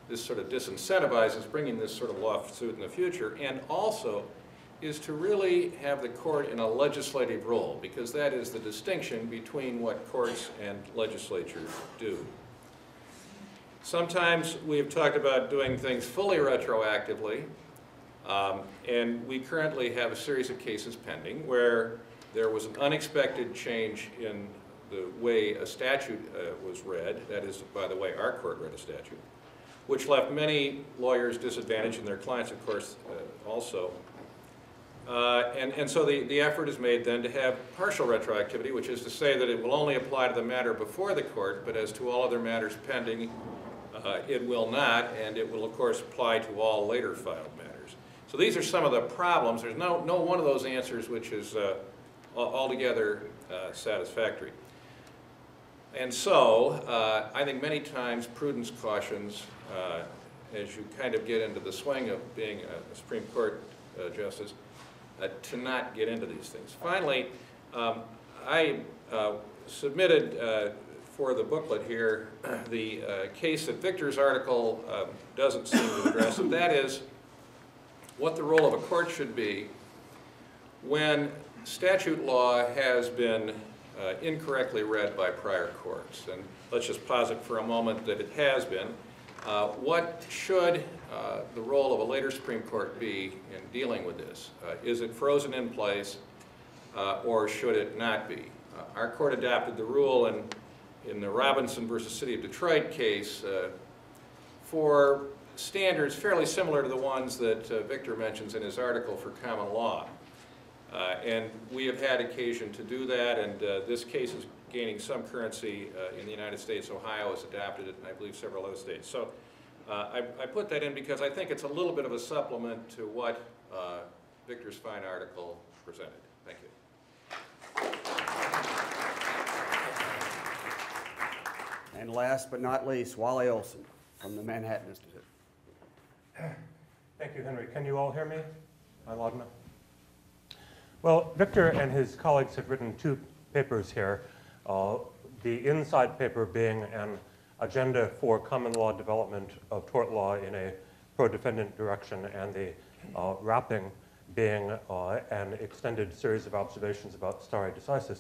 This sort of disincentivizes bringing this sort of lawsuit in the future, and also is to really have the court in a legislative role, because that is the distinction between what courts and legislatures do. Sometimes we have talked about doing things fully retroactively, and we currently have a series of cases pending where there was an unexpected change in the way a statute was read. That is, by the way, our court read a statute, which left many lawyers disadvantaged, and their clients, of course, also. And so the effort is made then to have partial retroactivity, which is to say that it will only apply to the matter before the court, but as to all other matters pending, it will not, and it will, of course, apply to all later filed matters. So these are some of the problems. There's no one of those answers which is altogether satisfactory. And so I think many times prudence cautions, as you kind of get into the swing of being a Supreme Court justice, to not get into these things. Finally, I submitted for the booklet here the case that Victor's article doesn't seem to address, and that is what the role of a court should be when statute law has been incorrectly read by prior courts. And let's just posit for a moment that it has been. What should the role of a later Supreme Court be in dealing with this? Is it frozen in place, or should it not be? Our court adopted the rule in the Robinson versus City of Detroit case for standards fairly similar to the ones that Victor mentions in his article for common law. And we have had occasion to do that, and this case is gaining some currency in the United States. Ohio has adopted it, and I believe several other states. So I put that in because I think it's a little bit of a supplement to what Victor's fine article presented. Thank you. And last but not least, Wally Olson from the Manhattan Institute. Thank you, Henry. Can you all hear me? Am I loud enough? Well, Victor and his colleagues have written two papers here. The inside paper being an agenda for common law development of tort law in a pro-defendant direction, and the wrapping being an extended series of observations about stare decisis.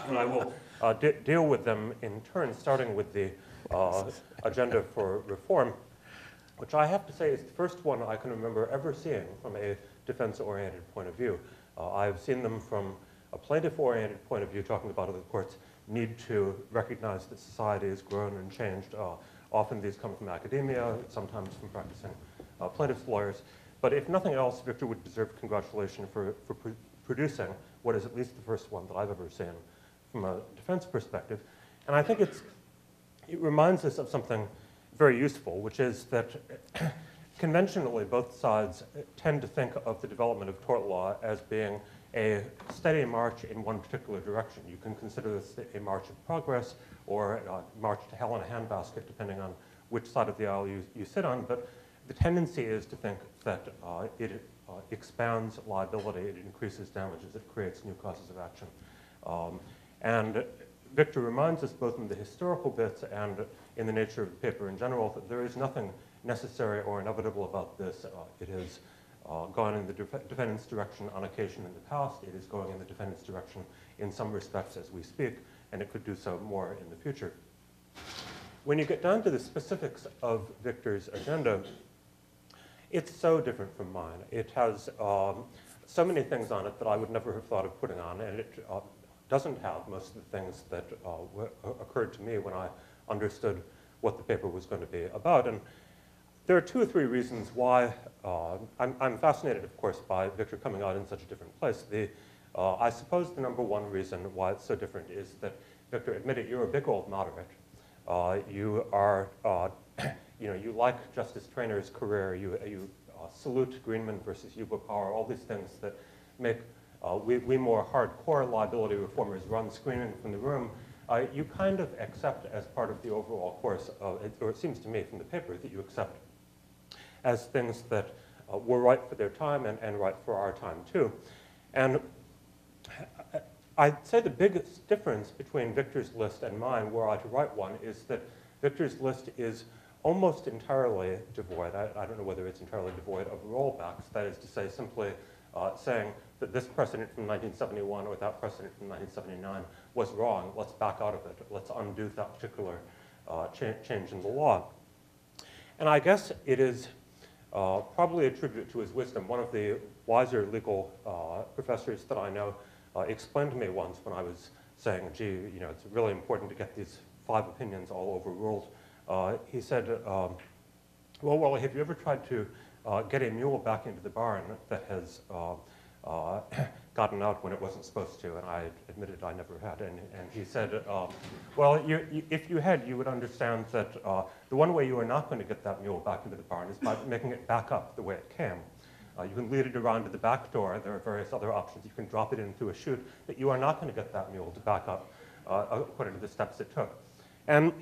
And I will deal with them in turn, starting with the agenda for reform, which I have to say is the first one I can remember ever seeing from a defense-oriented point of view. I've seen them from a plaintiff-oriented point of view, talking about how the courts need to recognize that society has grown and changed. Often these come from academia, sometimes from practicing plaintiff's lawyers. But if nothing else, Victor would deserve congratulation for producing what is at least the first one that I've ever seen from a defense perspective. And I think it reminds us of something very useful, which is that conventionally both sides tend to think of the development of tort law as being a steady march in one particular direction. You can consider this a march of progress or a march to hell in a handbasket, depending on which side of the aisle you sit on. But the tendency is to think that it expands liability, it increases damages, it creates new causes of action. And Victor reminds us both in the historical bits and in the nature of the paper in general that there is nothing necessary or inevitable about this. It has gone in the defendant's direction on occasion in the past. It is going in the defendant's direction in some respects as we speak, and it could do so more in the future. When you get down to the specifics of Victor's agenda, it's so different from mine. It has so many things on it that I would never have thought of putting on, and it doesn't have most of the things that occurred to me when I understood what the paper was going to be about. And there are 2 or 3 reasons why I'm fascinated, of course, by Victor coming out in such a different place. I suppose the number one reason why it's so different is that Victor admitted you're a big old moderate. You are, you like Justice Trainor's career. You salute Greenman versus Yuba Power, all these things that make we more hardcore liability reformers run screaming from the room. You kind of accept as part of the overall course, or it seems to me from the paper that you accept as things that were right for their time and right for our time too. And I'd say the biggest difference between Victor's list and mine, were I to write one, is that Victor's list is almost entirely devoid. I don't know whether it's entirely devoid of rollbacks, that is to say simply saying that this precedent from 1971 or that precedent from 1979 was wrong, let's back out of it, let's undo that particular change in the law. And I guess it is probably a tribute to his wisdom. One of the wiser legal professors that I know explained to me once when I was saying, gee, it's really important to get these 5 opinions all overruled. He said, well, Wally, have you ever tried to get a mule back into the barn that has gotten out when it wasn't supposed to? And I admitted I never had. And he said, well, if you had, you would understand that the one way you are not going to get that mule back into the barn is by making it back up the way it came. You can lead it around to the back door. There are various other options. You can drop it in through a chute, but you are not going to get that mule to back up according to the steps it took. And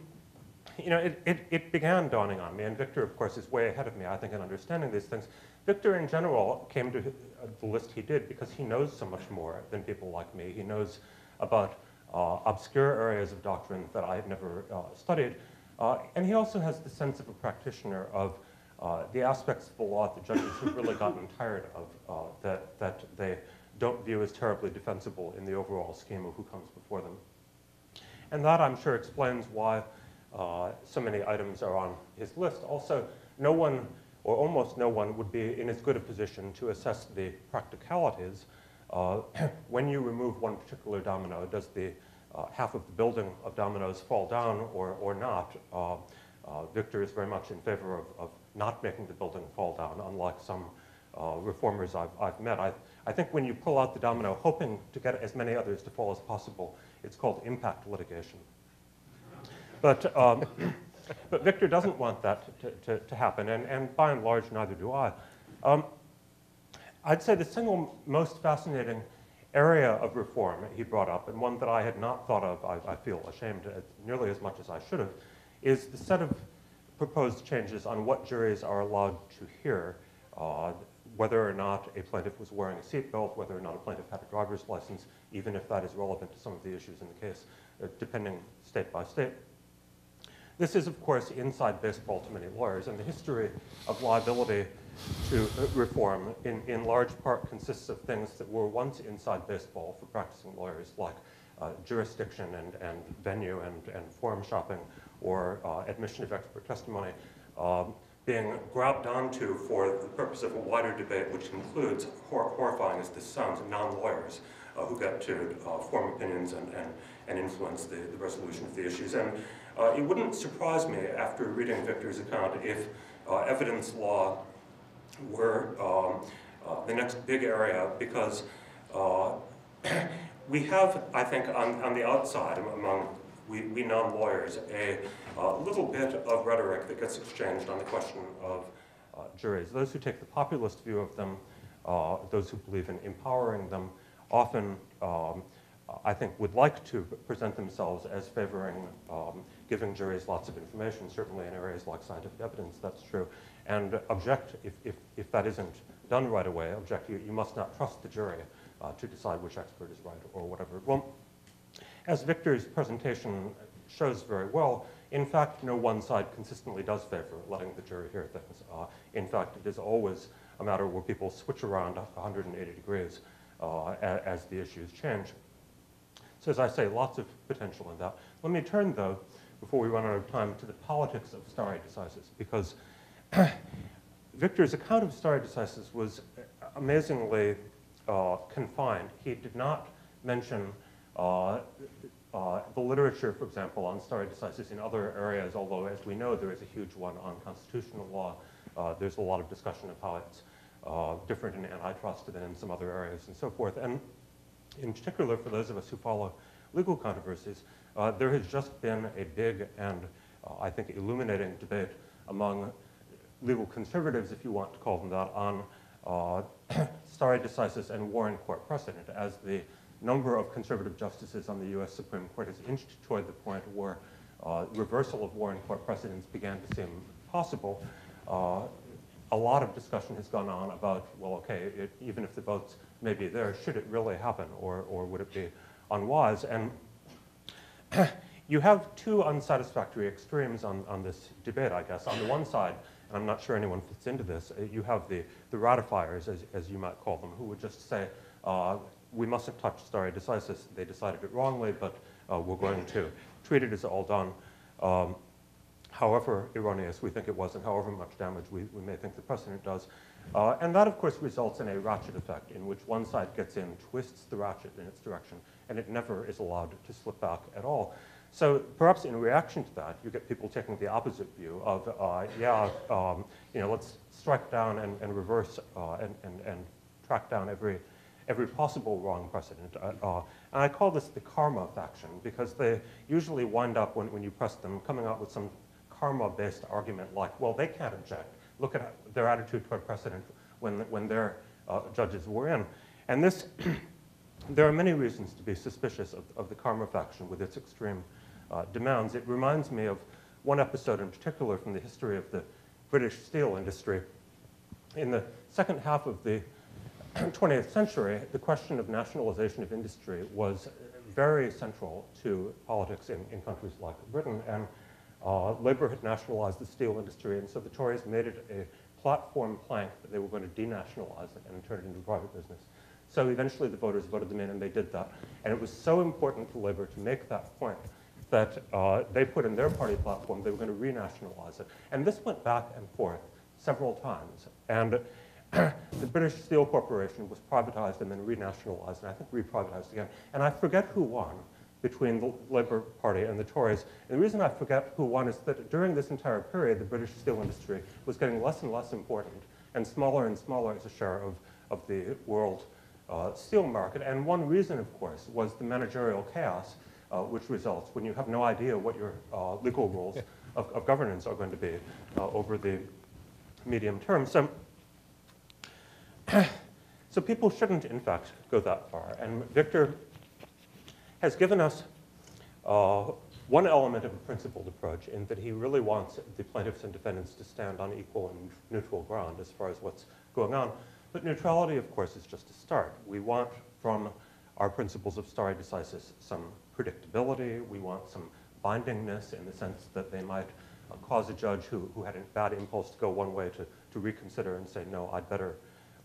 it began dawning on me, and Victor, of course, is way ahead of me, I think, in understanding these things. Victor, in general, came to the list he did because he knows so much more than people like me. He knows about obscure areas of doctrine that I have never studied, and he also has the sense of a practitioner of the aspects of the law that judges have really gotten tired of, that they don't view as terribly defensible in the overall scheme of who comes before them. And that, I'm sure, explains why so many items are on his list. Also, no one, or almost no one, would be in as good a position to assess the practicalities. When you remove one particular domino, does the half of the building of dominoes fall down or not? Victor is very much in favor of not making the building fall down, unlike some reformers I've met. I think when you pull out the domino hoping to get as many others to fall as possible, it's called impact litigation. But Victor doesn't want that to happen, and by and large, neither do I. I'd say the single most fascinating area of reform he brought up, and one that I had not thought of, I feel ashamed nearly as much as I should have, is the set of proposed changes on what juries are allowed to hear, whether or not a plaintiff was wearing a seatbelt, whether or not a plaintiff had a driver's license, even if that is relevant to some of the issues in the case, depending state by state. This is, of course, inside baseball to many lawyers, and the history of liability to reform in large part consists of things that were once inside baseball for practicing lawyers, like jurisdiction and venue and forum shopping, or admission of expert testimony being grabbed onto for the purpose of a wider debate, which includes, horrifying as this sounds, non-lawyers who get to form opinions and influence the resolution of the issues. And it wouldn't surprise me, after reading Victor's account, if evidence law were the next big area, because we have, I think, on the outside, among we non-lawyers, a little bit of rhetoric that gets exchanged on the question of juries. Those who take the populist view of them, those who believe in empowering them, often, I think, would like to present themselves as favoring giving juries lots of information, certainly in areas like scientific evidence, that's true, and object, if that isn't done right away, object, you must not trust the jury to decide which expert is right or whatever. Well, as Victor's presentation shows very well, in fact, no one side consistently does favor letting the jury hear things. In fact, it is always a matter where people switch around 180 degrees as the issues change. So as I say, lots of potential in that. Let me turn, though, before we run out of time, to the politics of stare decisis, because Victor's account of stare decisis was amazingly confined. He did not mention the literature, for example, on stare decisis in other areas, although, as we know, there is a huge one on constitutional law. There's a lot of discussion of how it's different in antitrust than in some other areas and so forth. And in particular, for those of us who follow legal controversies, there has just been a big and, I think, illuminating debate among legal conservatives, if you want to call them that, on stare decisis and Warren Court precedent, as the number of conservative justices on the US Supreme Court has inched toward the point where reversal of Warren Court precedents began to seem possible. A lot of discussion has gone on about, well, okay, even if the votes may be there, should it really happen, or would it be unwise? And you have two unsatisfactory extremes on this debate, I guess. On the one side, and I'm not sure anyone fits into this, you have the ratifiers, as you might call them, who would just say, we mustn't touch stare decisis. They decided it wrongly, but we're going to treat it as all done. However erroneous we think it was, and however much damage we may think the precedent does. And that, of course, results in a ratchet effect in which one side gets in, twists the ratchet in its direction, and it never is allowed to slip back at all. So perhaps in reaction to that, you get people taking the opposite view of, let's strike down and reverse and track down every possible wrong precedent. And I call this the karma faction, because they usually wind up, when you press them, coming up with some karma-based argument like, well, they can't object. Look at their attitude toward precedent when their judges were in. And this, there are many reasons to be suspicious of the karma faction with its extreme demands. It reminds me of one episode in particular from the history of the British steel industry. In the second half of the 20th century, the question of nationalization of industry was very central to politics in countries like Britain, and Labour had nationalized the steel industry, and so the Tories made it a platform plank that they were going to denationalize it and turn it into private business. So eventually the voters voted them in, and they did that. And it was so important to Labour to make that point that they put in their party platform they were going to renationalize it. And this went back and forth several times. And the British Steel Corporation was privatized and then renationalized, and I think reprivatized again. And I forget who won between the Labour Party and the Tories. And the reason I forget who won is that during this entire period, the British steel industry was getting less and less important and smaller as a share of the world steel market. And one reason, of course, was the managerial chaos which results when you have no idea what your legal rules of governance are going to be over the medium term. So people shouldn't, in fact, go that far. And Victor has given us one element of a principled approach in that he really wants the plaintiffs and defendants to stand on equal and neutral ground as far as what's going on. But neutrality, of course, is just a start. We want from our principles of stare decisis some predictability. We want some bindingness in the sense that they might cause a judge who had a bad impulse to go one way to reconsider and say, no, I'd better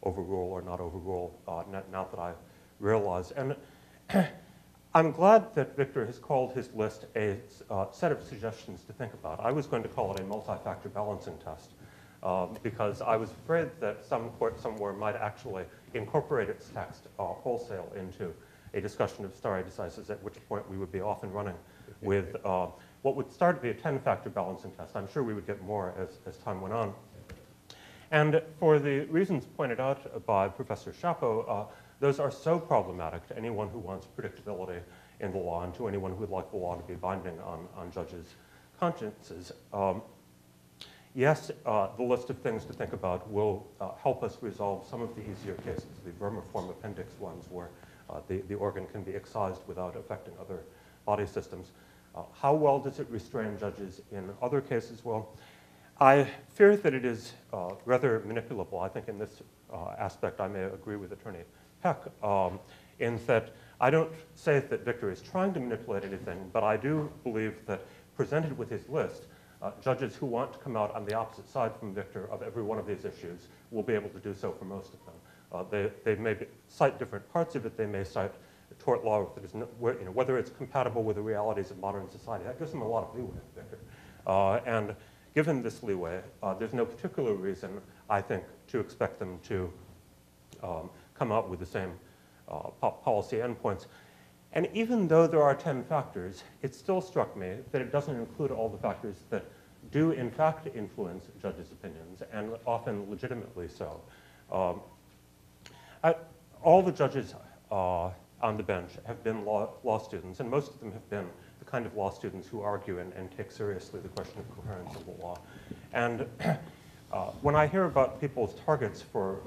overrule or not overrule now that I realize. And I'm glad that Victor has called his list a set of suggestions to think about. I was going to call it a multi-factor balancing test because I was afraid that some court somewhere might actually incorporate its text wholesale into a discussion of stare decisis, at which point we would be off and running with what would start to be a 10-factor balancing test. I'm sure we would get more as time went on. And for the reasons pointed out by Professor Schapo, those are so problematic to anyone who wants predictability in the law and to anyone who would like the law to be binding on judges' consciences. Yes, the list of things to think about will help us resolve some of the easier cases, the vermiform appendix ones where the organ can be excised without affecting other body systems. How well does it restrain judges in other cases? Well, I fear that it is rather manipulable. I think in this aspect I may agree with Attorney Peck in that I don't say that Victor is trying to manipulate anything, but I do believe that presented with his list, judges who want to come out on the opposite side from Victor of every one of these issues will be able to do so for most of them. They may cite different parts of it. They may cite tort law that is, whether it's compatible with the realities of modern society. That gives them a lot of leeway, Victor. And given this leeway, there's no particular reason, I think, to expect them to come out with the same policy endpoints. And even though there are 10 factors, it still struck me that it doesn't include all the factors that do in fact influence judges' opinions, and often legitimately so. All the judges on the bench have been law students, and most of them have been the kind of law students who argue and take seriously the question of coherence of the law. And when I hear about people's targets for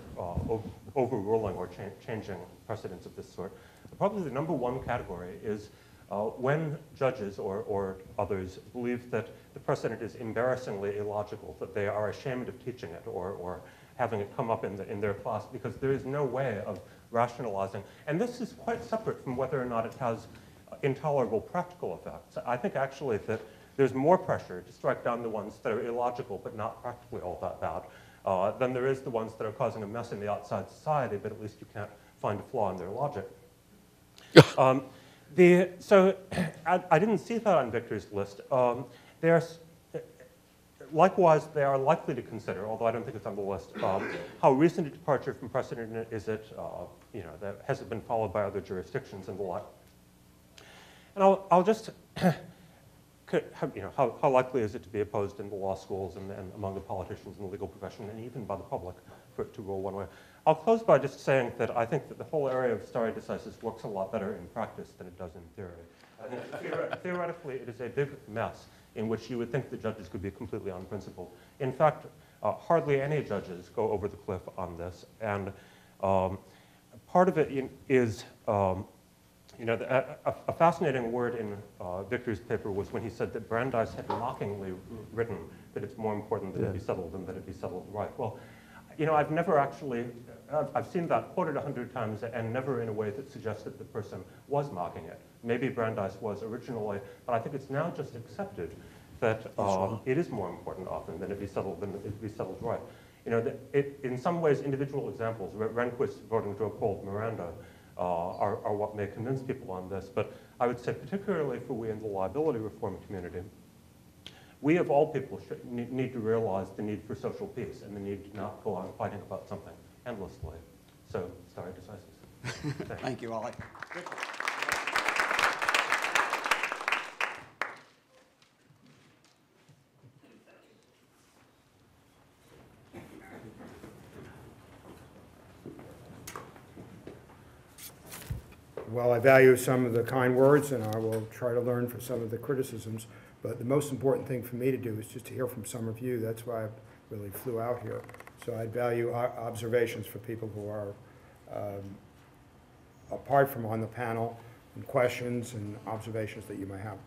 overruling or changing precedents of this sort, probably the number one category is when judges or others believe that the precedent is embarrassingly illogical, that they are ashamed of teaching it or having it come up in their class because there is no way of rationalizing. And this is quite separate from whether or not it has intolerable practical effects. I think actually that there's more pressure to strike down the ones that are illogical but not practically all that bad than there is the ones that are causing a mess in the outside society, but at least you can't find a flaw in their logic. So I didn't see that on Victor's list. Likewise, they are likely to consider, although I don't think it's on the list, how recent a departure from precedent is it, that has it been followed by other jurisdictions and the like. And I'll just, how likely is it to be opposed in the law schools and among the politicians in the legal profession and even by the public for it to rule one way. I'll close by just saying that I think that the whole area of stare decisis works a lot better in practice than it does in theory. I think theoretically it is a big mess in which you would think the judges could be completely unprincipled. In fact, hardly any judges go over the cliff on this, and part of it is, a fascinating word in Victor's paper was when he said that Brandeis had mockingly written that it's more important that it be settled than that it be settled right. Well, I've never actually, I've seen that quoted 100 times and never in a way that suggests that the person was mocking it. Maybe Brandeis was originally, but I think it's now just accepted that it is more important often than it be settled right. In some ways, individual examples, Rehnquist's voting to uphold Miranda, are what may convince people on this, but I would say particularly for we in the liability reform community, we of all people need to realize the need for social peace and the need to not go on fighting about something endlessly. So, stare decisis. Thank you, Wally. Well, I value some of the kind words, and I will try to learn from some of the criticisms. But the most important thing for me to do is just to hear from some of you. That's why I really flew out here. So I value observations for people who are apart from on the panel, and questions and observations that you may have.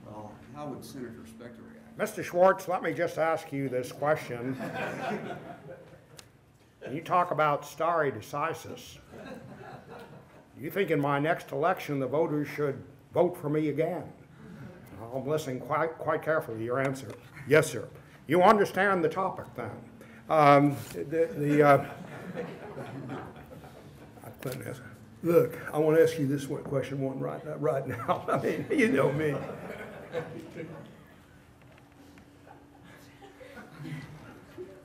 Well, how would Senator Spector react? Mr. Schwartz, let me just ask you this question. When you talk about stare decisis, do you think in my next election the voters should vote for me again? I'm listening quite carefully to your answer. Yes, sir. You understand the topic then. I couldn't ask. Look, I want to ask you this one question right now. I mean, you know me.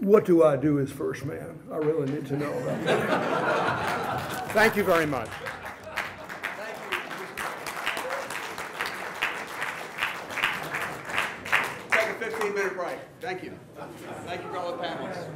What do I do as first man? I really need to know about that. Thank you very much. Take a 15-minute break. Thank you. Thank you for all the panelists.